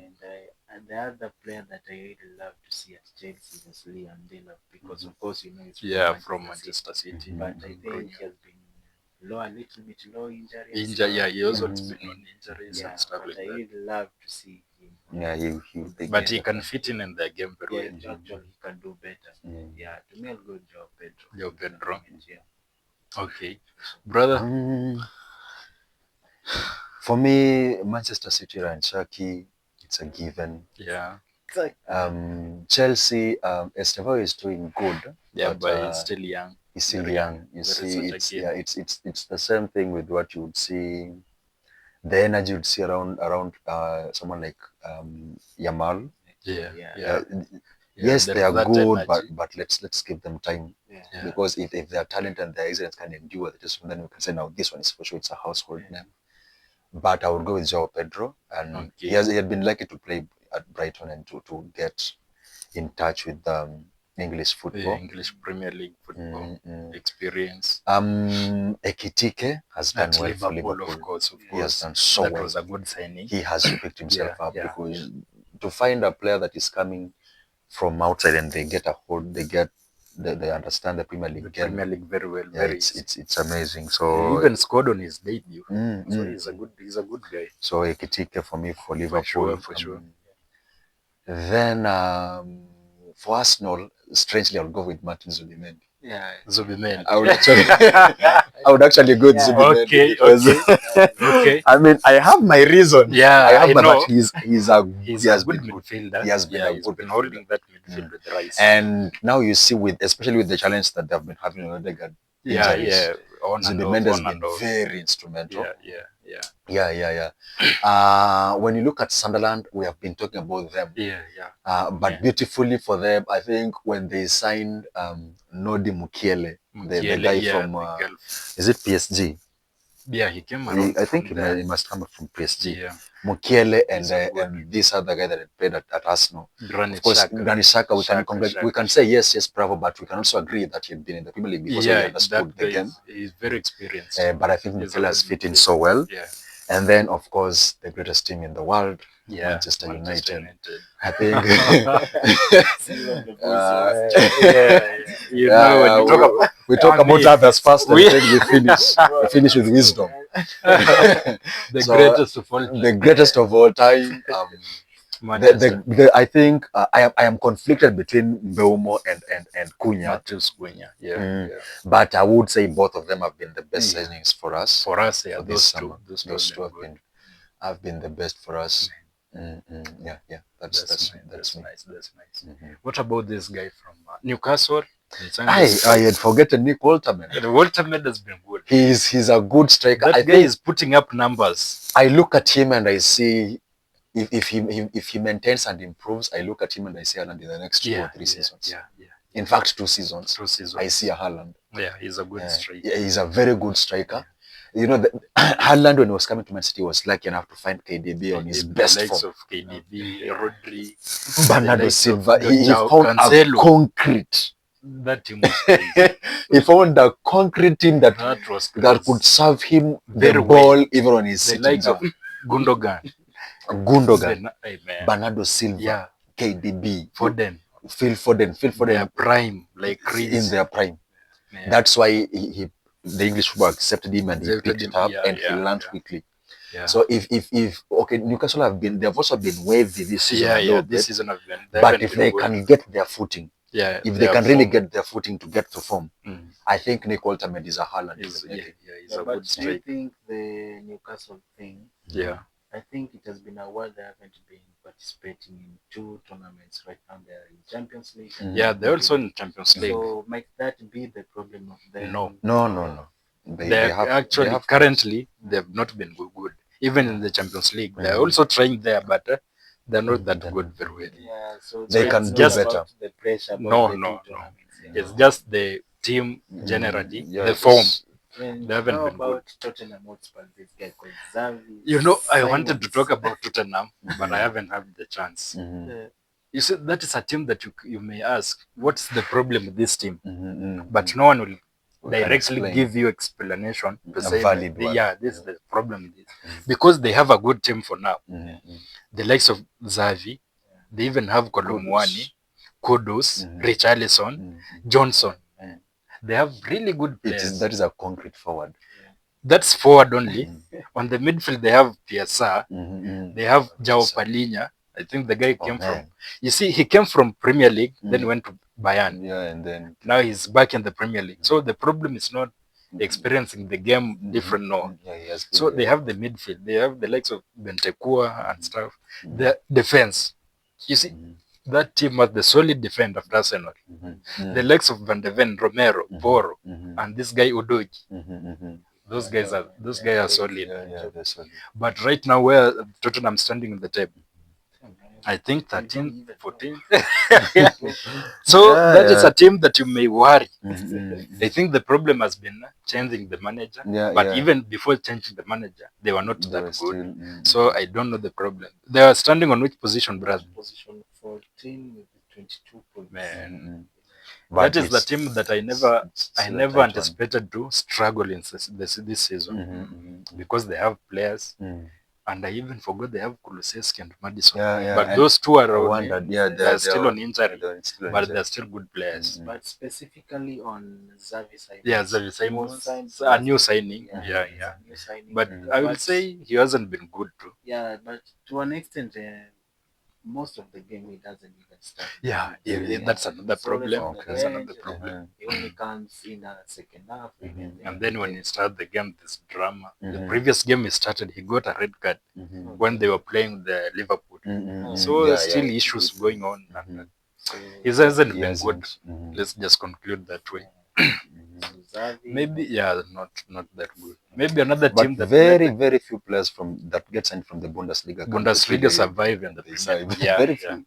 and the other player that I really love to see at Chelsea is Liam Delap because of course it's From Manchester City. but I think he has been a little bit low injury. He also has been on injuries and stuff like I that. really love to see him. Yeah, But he can fit in the game very Yeah, well. actually he can do better. Yeah, to me I'll go Joao Pedro. Joao Pedro. Yeah. Okay, brother. For me, Manchester City, Ryan Shaki, it's a given. Yeah. Chelsea, Estevao is doing good. Yeah, but he's still young. He's still young. You see, it's the same thing with what you would see. The energy you'd see around someone like Yamal. Yes, they are good, but let's give them time. Because if they are talent and their excellence can endure, then we can say now this one is for sure it's a household name. But I would go with Joao Pedro, and he had been lucky to play at Brighton and to get in touch with English football, English Premier League football experience. Ekitike has done well for Liverpool. Of course. He has done so well. That was a good signing. He has picked himself up because to find a player that is coming from outside and they get a hold, they understand the Premier League game. Premier League very well. It's amazing. So he even scored on his debut. So he's a good guy. So Ekitike for me for Liverpool. For sure. Then for Arsenal, strangely, I'll go with Martin Zubimendi. Yeah, Zubimendi. I would actually go with Zubimendi. Okay. I mean, I have my reason. Yeah, I know. But he has been good midfielder. He has been he's been holding that midfield with Rice. And now you see, especially with the challenge that they've been having on Odegaard. Zubimendi has been very instrumental. When you look at Sunderland, we have been talking about them. But beautifully for them, I think when they signed Nodi Mukiele, the guy from is it PSG? Yeah, he came around. I think he must come from PSG. Yeah. Mukiele and this other guy that played at Arsenal. Of course, Granit Xhaka, we can say yes, bravo, but we can also agree that he had been in the Premier League because he understood the game. He's very experienced. But I think Mukiele has fit in so well. Yeah. And then, of course, the greatest team in the world, Manchester United. I think. We talk about others first, and then we finish with wisdom. The greatest of all time. I think I am conflicted between Mbeumo and Cunha. But I would say both of them have been the best signings for us. For us, those two have been the best for us. That's nice. What about this guy from Newcastle? I had forgotten Nick Wolterman. Wolterman has been good. He's a good striker. That guy is putting up numbers. I look at him and I see if he maintains and improves, I look at him and I see Haaland in the next 2 or 3 seasons. In fact, 2 seasons. I see a Haaland. Yeah, he's a good striker. Yeah, he's a very good striker. You know, Haaland when he was coming to Man City was lucky enough to find KDB on his best form. Of KDB, Rodri, Bernardo Silva. He found a concrete. That team was crazy. He found a concrete team that could serve him the ball even when he's sitting down. Gundogan, Bernardo Silva, KDB, Phil Foden, their prime, like crazy. In their prime. That's why the English football accepted him and he picked it up and he learned quickly. So if Newcastle they've also been wavy this season. This season have been. But if they can get their footing, if they can really get their footing to get to form, I think Nick Wolterman is a Haaland. He's a good striker. I think the Newcastle thing. I think it has been a while they haven't been participating in 2 tournaments right now. They're in Champions League. They're also in Champions League. So might that be the problem of them? No. Currently they've not been good. Even in the Champions League, they're also trying there, but they're not that good very well. Yeah, so they can do better. The pressure. No. It's just the team generally, the form. They haven't How been good. about Tottenham Hotspur, this guy called Xavi? You know, I wanted to Simons. talk about Tottenham, but I haven't had the chance. You see, that is a team that you may ask, what's the problem with this team? But no one will directly give you explanation to say, that, this is the problem with this. Because they have a good team for now. The likes of Xavi, they even have Kolomwani, Kudus, Richarlison, Johnson. They have really good players. That is a concrete forward. That's forward only. On the midfield, they have Piazza. They have João Palhinha. I think the guy came from. You see, he came from Premier League, then went to Bayern. Yeah, and then now he's back in the Premier League. So the problem is not experiencing the game different. No. Yeah, so they have the midfield. They have the likes of Bentancur and stuff. The defense. You see, that team was the solid defense of Arsenal. The likes of Van de Ven, Romero, Porro, and this guy Udogi. Those guys are solid. Yeah, they're solid. But right now, where Tottenham standing in the table, I think 13, 14. So that is a team that you may worry. I think the problem has been changing the manager. But even before changing the manager, they were not that good. So I don't know the problem. They are standing on which position, brother? Position 14 with 22 points. Man. That is the team that I never anticipated to struggle in this season because they have players. And I even forgot they have Kulusevski and Madison. But those two are they're still on injury. But they're still good players. But specifically on Xavi side. Yeah, Xavi Simons, a new signing. Yeah. New signing. But I would say he hasn't been good too. Yeah, but to an extent, most of the game he doesn't even start. Yeah, that's another problem. That's another problem. He only comes in a second half. And then when he started the game, this drama. The previous game he started, he got a red card when they were playing the Liverpool. So there's still issues going on. And he hasn't been good. Let's just conclude that way. Maybe not that good. Maybe another team that very few players that get signed from the Bundesliga survive in the Premier League. Very few.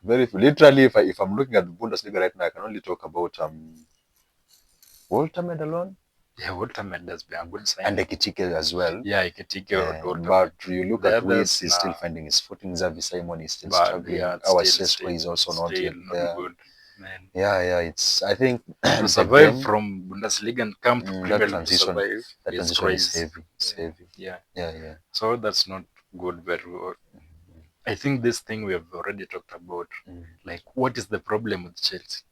Very few. Literally, if I'm looking at the Bundesliga right now, I can only talk about Walter alone. Yeah, Walter has been a good sign. And Ekitike as well. Yeah, Ekitike. But you look at Luis, he's still finding his footing. Xavi Simon is still struggling. Our Sesko is also not yet there. Good. Man. Yeah, it's, I think to survive from Bundesliga and come to Premier League to survive, that transition is heavy. It's heavy. Yeah. So that's not good very well. I think this thing we have already talked about. Like, what is the problem with Chelsea?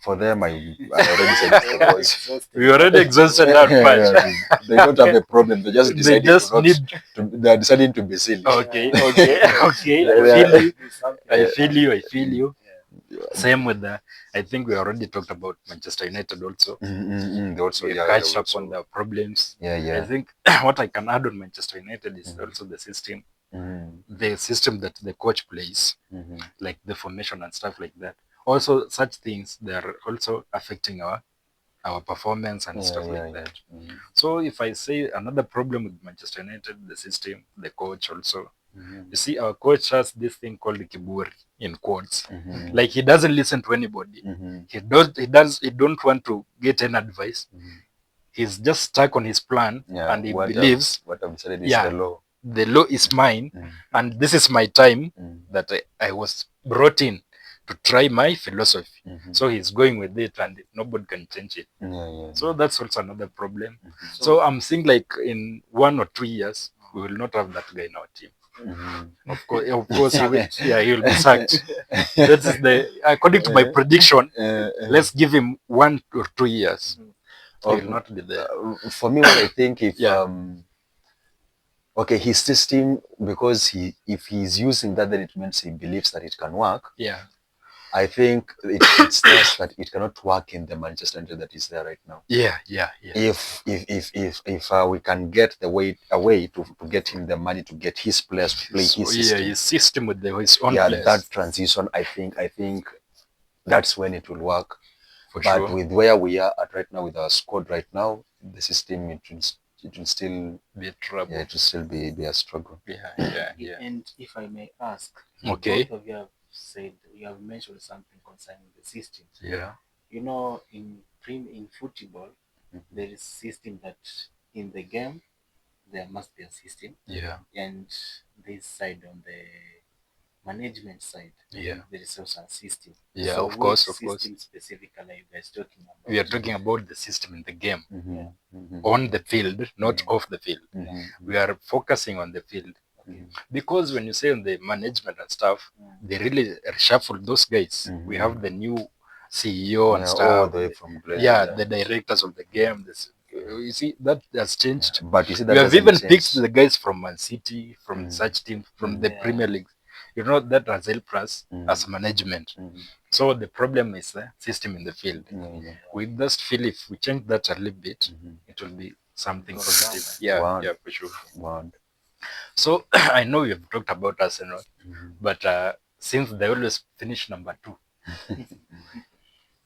For them, I already said it. We already exhausted that much. They don't have a problem. They just they are deciding to be silly. Okay. I feel you. Same with I think we already talked about Manchester United also. They also catch up on their problems. I think what I can add on Manchester United is also the system. The system that the coach plays, like the formation and stuff like that. Also, such things, they are also affecting our performance and stuff like that. So if I say another problem with Manchester United, the system, the coach also. You see, our coach has this thing called Kiburi in quotes. Like, he doesn't listen to anybody. He don't want to get any advice. He's just stuck on his plan, and he believes what I've said is the law. The law is mine, and this is my time that I was brought in to try my philosophy. So he's going with it, and nobody can change it. So that's also another problem. So I'm seeing, like, in 1 or 2 years, we will not have that guy in our team. Of course, he will be sacked. That is according to my prediction. Let's give him 1 or 2 years. He will not be there. For me, what I think, if his system, because if he's using that, then it means he believes that it can work. I think it states that it cannot work in the Manchester United that is there right now. If we can get a way to get him the money to get his players to play his system. His system with his own players. That transition, I think that's when it will work. But with where we are at right now, with our squad right now, the system, it will still be trouble. It will still be a struggle. And if I may ask, both of you have mentioned something concerning the system. You know, in football, there is system that in the game there must be a system. Yeah. And this side on the management side, Yeah. there is also a system. Yeah, so of course, which of course. system specifically are you guys talking about? We are talking about the system in the game, Yeah. on the field, not off the field. We are focusing on the field. Because when you say on the management and stuff, they really reshuffle those guys. We have the new CEO and stuff. All the way from the directors of the game. You see, that has changed. But you see, that we have doesn't even change. picked the guys from Man City, from such teams, from the Premier League. You know, that has helped us as management. So the problem is the system in the field. We just feel if we change that a little bit, it will be something positive. Yeah, for sure. So I know you have talked about Arsenal, but since they always finish number 2,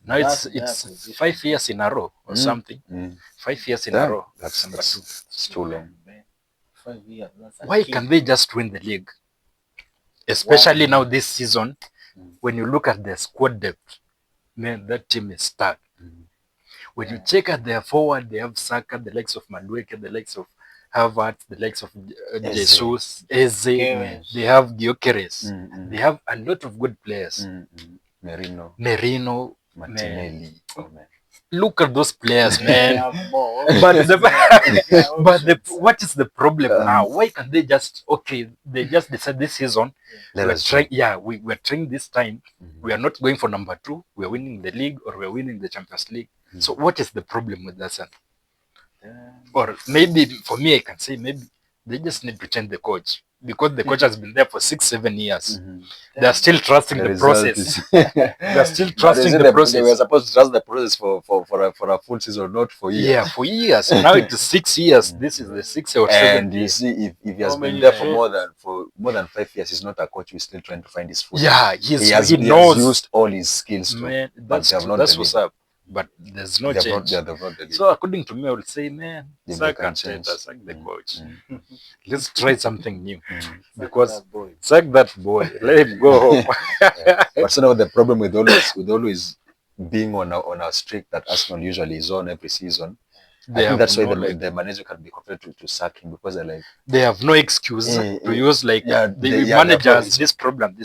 now it's 5 years in a row or something. 5 years in a row. That's number 2. It's too long. 5 years. Why can they just win the league? Especially now this season, when you look at their squad depth, man, that team is stuck. When you check at their forward, they have Saka, the likes of Madueke, the likes of Havertz, the likes of Jesus, Eze, they have Gyökeres. They have a lot of good players. Merino, Martinelli. Look at those players, man. But what is the problem now? Why can't they just they just decide this season we're trying this time. We are not going for number 2. We are winning the league or we are winning the Champions League. So what is the problem with that? Or maybe for me, I can say maybe they just need to change the coach, because the coach has been there for 6-7 years. They are still trusting the process. They are still trusting the process. They were supposed to trust the process for a full season, not for years. Yeah, for years. Now it is 6 years. This is the 6th or 7th. And you see, if he has been there for more than 5 years, he's not a coach who's still trying to find his foot. Yeah, he has used all his skills. Man, that's what's up. But there's no change. So according to me, I would say, man, sack the coach. Let's try something new. Because sack that boy. Let him go home. But so now the problem with always being on a streak that Arsenal usually is on every season, I think that's why the manager can be confident to sack him, because they're like, they have no excuse to use the manager has this problem.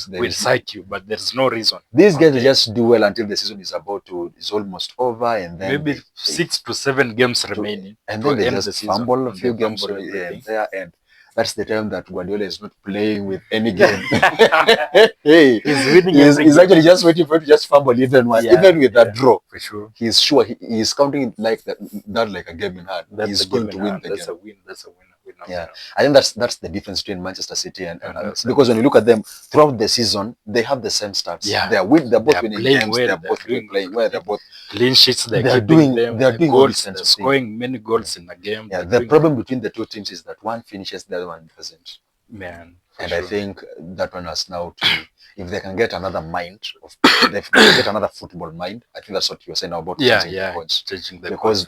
We'll sack you, but there's no reason. These guys just do well until the season is almost over, and then maybe 6 to 7 games remaining, and then they just fumble a few games there, and that's the time that Guardiola is not playing with any game. Hey, he's winning. He's actually just waiting for it to just fumble even once, even with that draw. For sure, he's sure he's counting it like that, not like a game in hand. He's going to win the game. That's a win. That's a winner. Yeah, I think that's the difference between Manchester City and because when you look at them throughout the season, they have the same stats. Yeah, they're both winning games. Well, they're both playing well. They're both clean sheets. They're doing goals. They're scoring many goals in a game. Yeah, the problem between the two teams is that one finishes, the other one doesn't. Man, and I think that one has now to, if they can get another mind if they can get another football mind. I think that's what you were saying about changing the because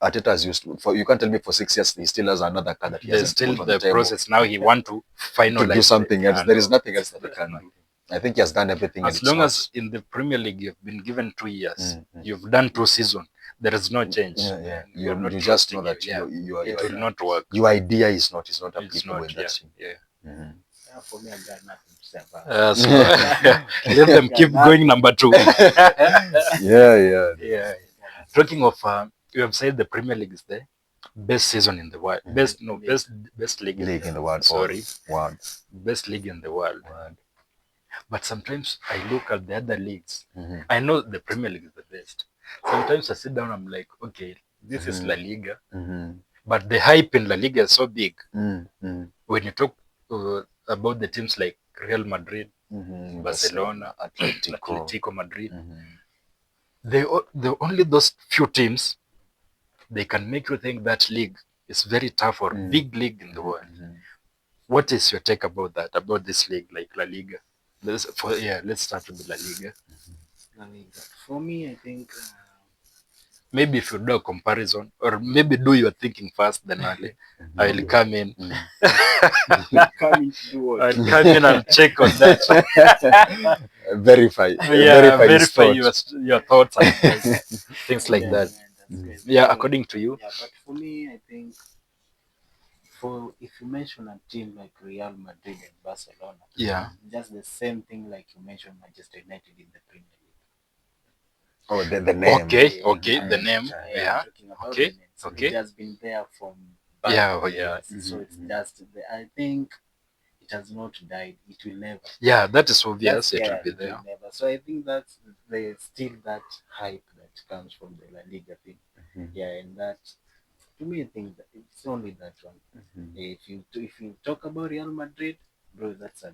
Arteta's used to, you can't tell me for 6 years he still has another card that he has still the process. Now he want to finalize to do something else. There is nothing else that he can do. I think he has done everything. As long as in the Premier League you've been given 2 years, you've done 2 seasons, there is no change. You just know that it will not work. Your idea is not applicable in that team. For me, I got nothing to say about it. Let them keep going number 2. Yeah. Talking of, you have said the Premier League is the best season in the world. Best league in the world. Sorry. Best league in the world. But sometimes I look at the other leagues. I know the Premier League is the best. Sometimes I sit down, I'm like, okay, this is La Liga. But the hype in La Liga is so big. When you talk about the teams like Real Madrid, Barcelona, Atletico Madrid, they only those few teams, they can make you think that league is very tough or big league in the world. What is your take about that, about this league like La Liga? Let's start with La Liga. La Liga. For me, I think maybe if you do a comparison, or maybe do your thinking first, then I'll come in. I'll come in and check on that. Verify verify your thoughts and things like that. Yeah, according to you. Yeah, but for me, I think if you mention a team like Real Madrid and Barcelona, Yeah. just the same thing like you mentioned Manchester United in the Premier League. Oh, the name. Okay, the name. Yeah. Talking about Okay. the names. Okay. It has been there from Yeah, back yeah. years. So it's just, I think it has not died. It will never. Yeah, that is obvious. It will be there. Never. So I think that's there's still that hype that comes from the La Liga thing. Yeah, and that to me, I think that it's only that one. If you talk about Real Madrid, bro, that's a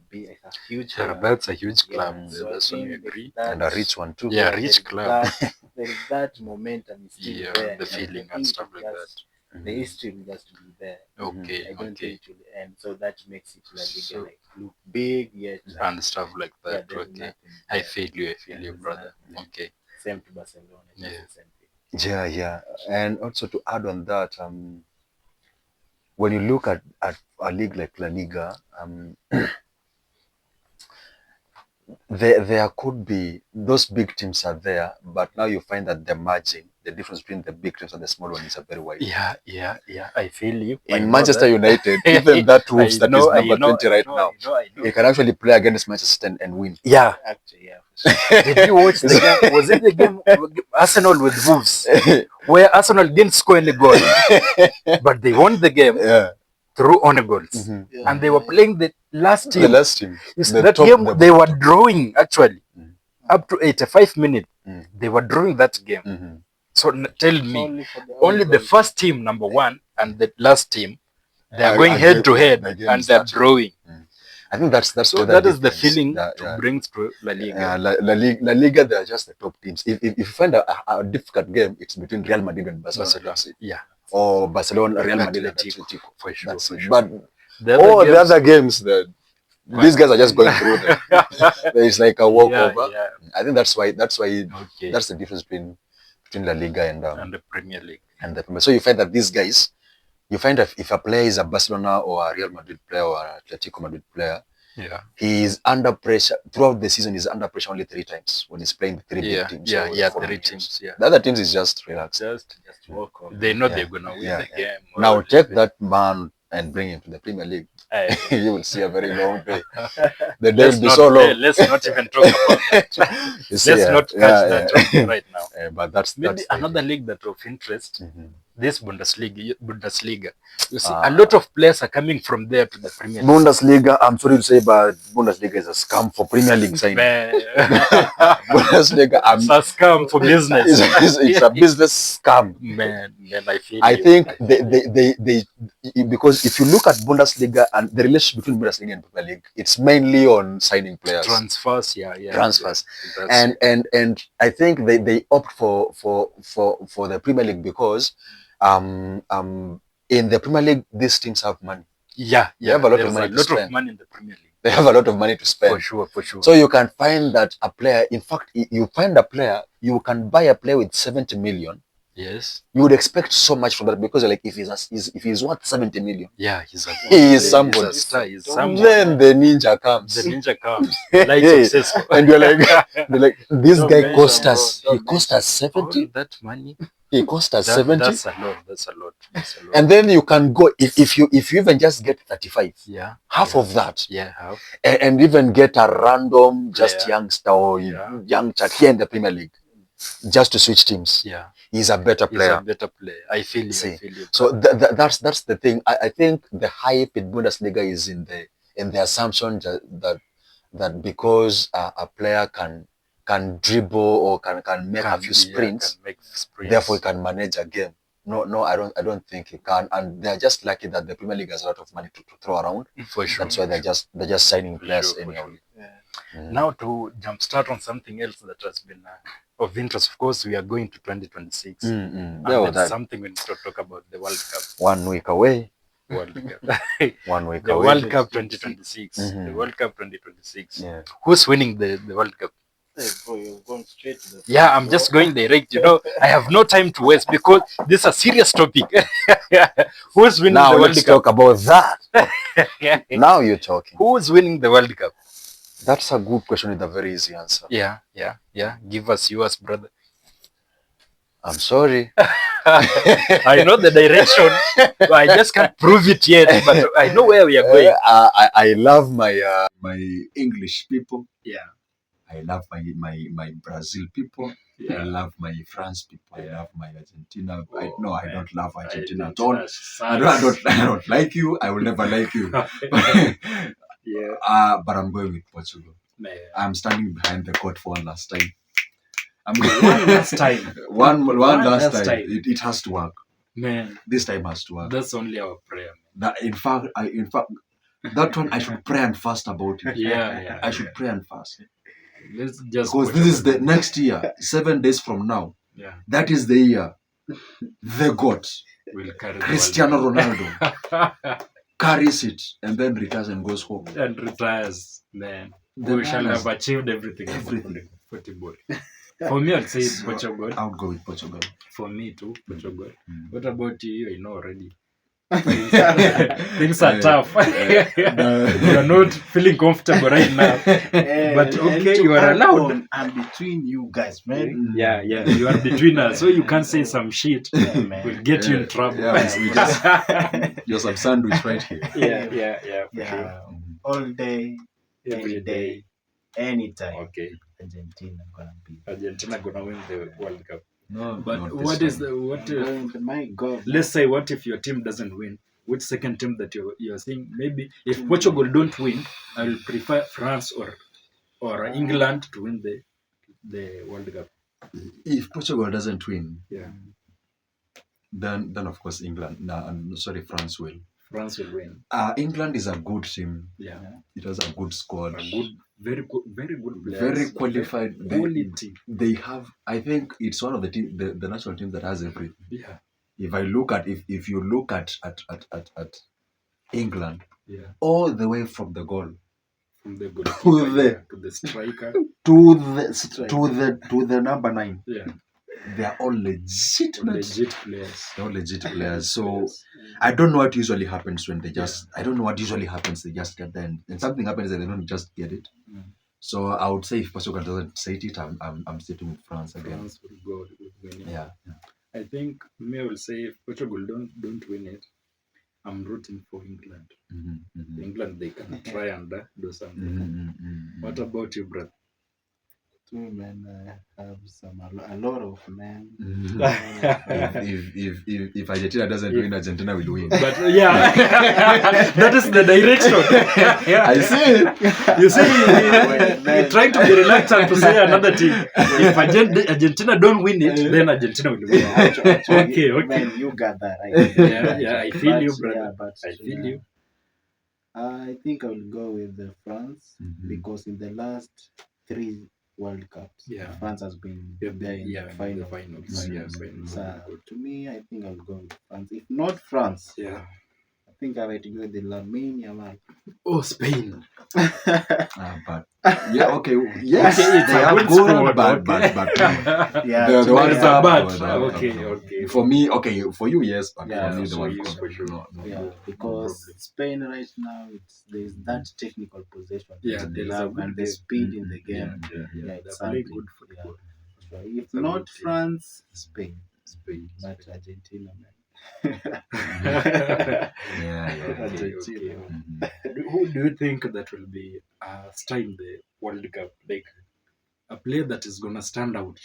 huge club. That's a huge club. So That's I when we think agree. And a rich one too. Yeah, rich club. There is that momentum is still there. The feeling and stuff like that. The history will just be there. Okay, I don't think okay. it will end. So that makes it La Liga like look big yet And stuff like that. there's Okay. nothing I there. feel you, brother. Okay. Same to Barcelona. Yeah. Same thing. Yeah. And also to add on that, when you look at a league like La Liga, there could be those big teams are there, but now you find that the margin, the difference between the big teams and the small ones is very wide. Yeah. I feel you. In Manchester United, even that Wolves that is number 20 right now, you can actually play against Manchester and win. Yeah. Actually, yeah. Did you watch the game? Was it the game Arsenal with Wolves, where Arsenal didn't score any goal, but they won the game through own goals, and they were playing the last team. The last team. That game they were drawing actually up to 85 minutes. They were drawing that game. So tell me, only the first team, number one, and the last team, they are going head to head, and they're drawing. I think that's so that is the feeling to bring to La Liga. La Liga, they are just the top teams. If you find a difficult game, it's between Real Madrid and Barcelona. Yeah. Or Barcelona, Real Madrid, and Atletico. For sure. But the other games, these guys are just going through them. It's like a walkover. Yeah. I think that's why that's the difference between La Liga and the Premier League. So you find that these guys, you find that if a player is a Barcelona or a Real Madrid player or an Atletico Madrid player, he is under pressure throughout the season. He's under pressure only 3 times when he's playing 3 big teams. 3 teams. The other teams is just relax. Just walk on. They know they're gonna win the game. Now take that man and bring him to the Premier League. You will see a very long day. The day will be so long. Let's not even talk about that. Let's not touch that right now. But that's another league that of interest. This Bundesliga. You see, a lot of players are coming from there to the Premier League. Bundesliga, I'm sorry to say, but Bundesliga is a scam for Premier League signing. Bundesliga, it's a scam for business. It's a business scam. Man, I think they because if you look at Bundesliga and the relationship between Bundesliga and Premier League, it's mainly on signing players. Transfers, transfers. And I think they opt for the Premier League because in the Premier League these teams have money. They have a lot of money to spend. Of money in the Premier League. They have a lot of money to spend. For sure. So you can find that a player, in fact, you find a player, you can buy a player with 70 million. Yes. You would expect so much from that because like if he's worth 70 million. Yeah, he is somebody. He's a star. He's someone. Then the ninja comes. And you're like, this guy cost us. He cost us 70. That money. He cost us 70. That's a lot. And then you can go if you even just get 35. Half of that. Half. And even get a random youngster or young chat here in the Premier League. Just to switch teams. He's a better player. I feel you. So that's the thing. I think the hype in Bundesliga is in the assumption that because a player can dribble or can make a few sprints, therefore he can manage a game. No, I don't think he can. And they're just lucky that the Premier League has a lot of money to throw around. For sure. That's why they're just signing players anyhow. Now to jumpstart on something else that has been of interest, of course, we are going to 2026. And that's something we need to talk about, the World Cup. 1 week away. World Cup. 1 week the away. World Cup 2026. The World Cup 2026. Who's winning the World Cup? Hey, bro, you're going straight to the I'm just going direct. I have no time to waste because this is a serious topic. Who's winning the World Cup? Now let's talk about that. Now you're talking. Who's winning the World Cup? That's a good question with a very easy answer. Yeah. Give us yours, brother. I'm sorry. I know the direction. I just can't prove it yet, but I know where we are going. I love my English people. Yeah. I love my Brazil people. Yeah. I love my France people. I love my Argentina. I man. don't love Argentina at Argentina all. sucks. I don't like you. I will never like you. Yeah. But I'm going with Portugal. Man. I'm standing behind the court for one last time. One last time. One last time. It has to work. Man, This time has to work. that's only our prayer. In fact, that one I should pray and fast about it. Yeah. I should pray and fast. Let's just Because this is the next year, 7 days from now. Yeah. That is the year the GOAT, We'll carry Cristiano Ronaldo, carries it and then retires and goes home. and retires, man. The We shall man have achieved everything. everything. Football. For me, I'd say Portugal. I'll go with Portugal. For me too, Portugal. Mm. What about you? I know already. Things are tough. You are not feeling comfortable right now. But okay, you are allowed. I'm between you guys, man. Yeah. You are between us, so you can't say some shit. We'll get you in trouble. We just you're some sandwich right here. Yeah. For sure. Yeah, all day, Every day. anytime. Okay. Argentina gonna be. Argentina gonna win the World Cup. No, But not what this is time. the what? My God. Let's say what if your team doesn't win? Which second team that you're saying? Maybe if Portugal don't win, I will prefer France or England to win the World Cup. If Portugal doesn't win, Yeah, then of course England. No, I'm sorry, France will. France will win. England is a good team. Yeah, It has a good squad. very good players. Very qualified. Quality. They have. I think it's one of the national team that has everything. Yeah, If I look at if you look at England, yeah. all the way from the goal From the goalkeeper to the striker. to the number 9, Yeah, they are all legitimate. legit players. They're all legit players. So I don't know what usually happens when they just. I don't know what usually happens. They just get there, and something happens and they don't just get it. Mm. So I would say if Portugal doesn't say it, I'm sitting with France again. France will go with winning. Yeah. I think me will say if Portugal don't win it, I'm rooting for England. Mm-hmm. England, they can try and do something. What about you, brother? Two men have a lot of men. If Argentina doesn't win, Argentina will win. But yeah, that is the direction. I see it. You see, you're trying to be reluctant to say another team. If Argentina don't win it, then Argentina will win. Okay. Man, you got that right. Yeah, I feel you, brother. Yeah, but I feel you. I think I will go with the France because in the last 3 World Cups, Yeah. France has been Yeah, there in the final. finals. Yeah, finals. So to me, I think I'll go with France. If not France, Yeah. I think I might go with the Lamine Yamal. Oh, Spain. But yeah, okay, yes, Okay, it's they a are good good, squad, but Yeah, the World it's a Cup, bad. Okay. For me, okay, for you, yes, but Yeah, for me, the for World you, Cup, for sure. no. yeah, because Spain right now, there's that technical possession. Yeah, that there they is a have good and the game. speed in the game. Yeah. Yeah, They it's play something. good football. Yeah. So if It's a not good team. France, Spain, Spain. but Argentina, man. Yeah. Argentina. Who do you think that will be star in the World Cup? Like a player that is gonna stand out.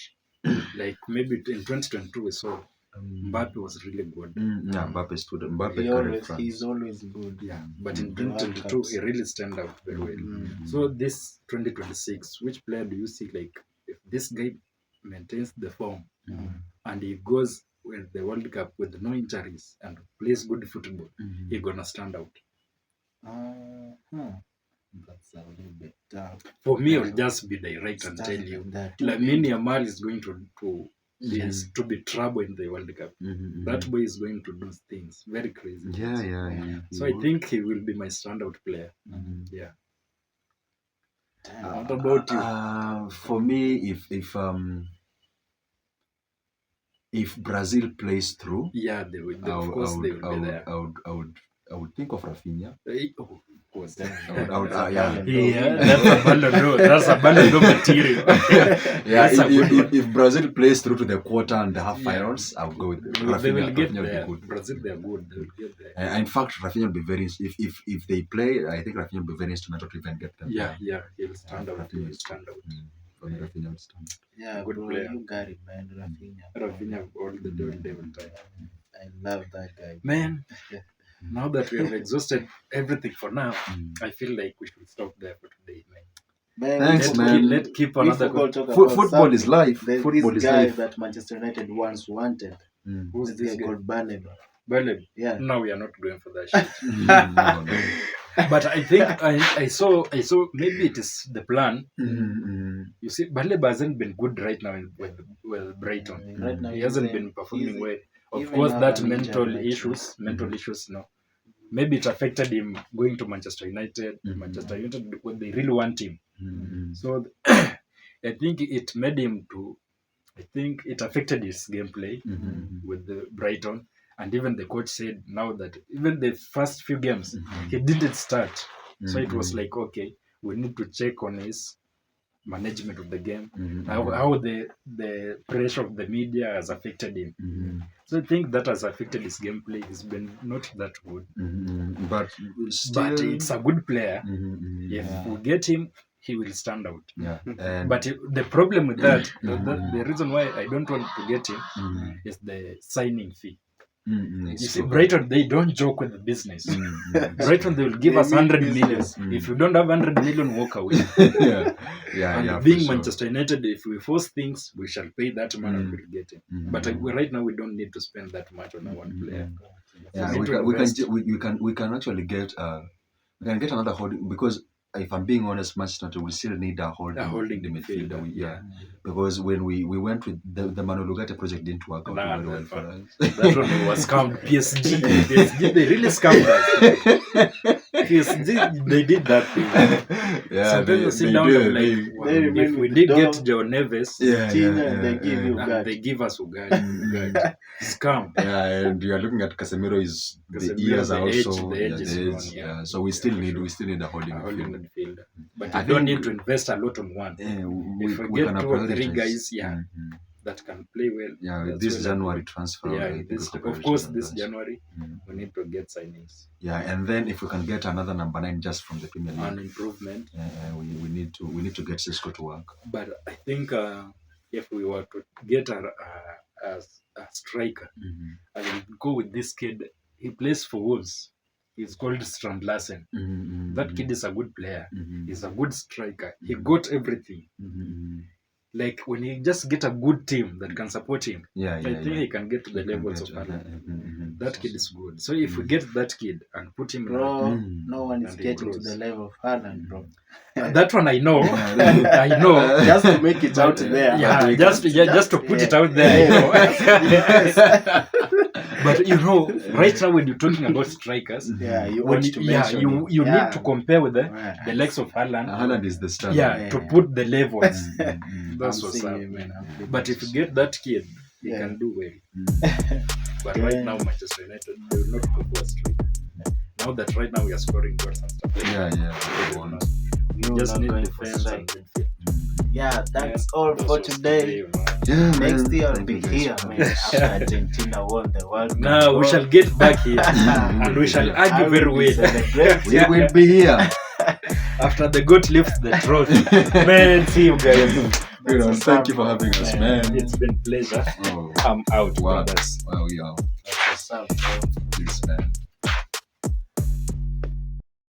Like maybe in 2022 we saw Mbappe was really good. Yeah, Mbappe stood. Mbappe carried France. He's always good. Yeah, but in World 2022 Cups. he really stand out very well. So this 2026, which player do you see like if this guy maintains the form and he goes with the World Cup with no injuries and plays good football, he gonna stand out? That's a little bit tough. For me, I'll just be direct and tell you, Lamine Yamal is going to be trouble in the World Cup. That boy is going to do things very crazy. Yeah. So I think he will be my standout player. Yeah. What about you? For me, if Brazil plays through, Yeah, they will. Of course, they will be there. I would think of Rafinha. Oh, course. Then That's a Ballon d'Or material. Yeah, if Brazil plays through to the quarter and the half finals, I'll go with Rafinha. They will get Rafinha there. will be good. Brazil, they are good. They will get there. In fact, Rafinha will be very. If they play, I think Rafinha will be very instrumental to even get them. Yeah, he will stand out. He will stand out. Rafinha will stand. Yeah, Good bro, player. you got it, man. Rafinha all the devil time. I love that guy. Man, now that we have exhausted everything for now, I feel like we should stop there for today, man. Thanks, man. Let's keep another. Football is life. There's Football this is guy life. that Manchester United once wanted. Who's this guy? Called Baleba. Belem. Yeah. No, we are not going for that shit. No. But I think I saw maybe it is the plan. You see, Baleba hasn't been good right now with Brighton. Right now He hasn't been performing well. Of even course, now that I'm mental injured, issues, no. Maybe it affected him going to Manchester United. Manchester United, when they really want him. So I think it made him to. I think it affected his gameplay with the Brighton. And even the coach said now that even the first few games, he didn't start. So it was like, okay, we need to check on his management of the game, how the pressure of the media has affected him. So I think that has affected his gameplay. He's been not that good. But it's a good player. If we get him, he will stand out. Yeah. But the problem with that, the reason why I don't want to get him is the signing fee. You see, Brighton, they don't joke with the business. Brighton, they will give us 100 million. If you don't have 100 million, walk away. And being Manchester United, if we force things, we shall pay that money and we'll get it. But right now, we don't need to spend that much on one player. Yeah, we can actually get another holding, because if I'm being honest, Manchester United will still need a holding midfielder. Because when we went with the Manu Lugate project, didn't work out very well for us. That one was scammed. PSG, they really scammed us. PSG, they did that thing. Yeah, sometimes you sit down and like, if we did get Joe Neves, they give you they give us Ugali. Scam. Yeah, and you are looking at Casemiro. The ears are also the edge is gone, so we still need a holding midfielder. But I don't need to invest a lot on one. If we get 2 or 3 guys, that can play well. Yeah, this January transfer. Of course, this January we need to get signings. Yeah, and then if we can get another number 9 just from the Premier League, an improvement. We need to get Cisco to work. But I think if we were to get a striker, I will go with this kid. He plays for Wolves. He's called Strand Larsen. That kid is a good player. He's a good striker. He got everything. Like when he just get a good team that can support him, I think he can get to the levels of Haaland. That kid is good. So if we get that kid and put him, no one is getting to the level of Haaland, bro. That one I know. I know. Just to make it out there. Yeah, just to put it out there. I know. But right now when you're talking about strikers, you need to compare with the likes of Haaland. Haaland is the star. To put the levels. That's what's up, man. But if you get that kid, he can do well. But right now, Manchester United, they will not go for a striker. Now that right now we are scoring goals and stuff. We just need defense and midfield. Yeah, that's all for today. Next year I'll be here, man. After Argentina won the World Cup. Now we shall get back here and we shall argue very well. We will be here after the goat lifts the trophy. Man, see you guys. Thank you for having us, man. It's been a pleasure. I'm out, brothers. Wow, we are. What's up, bro?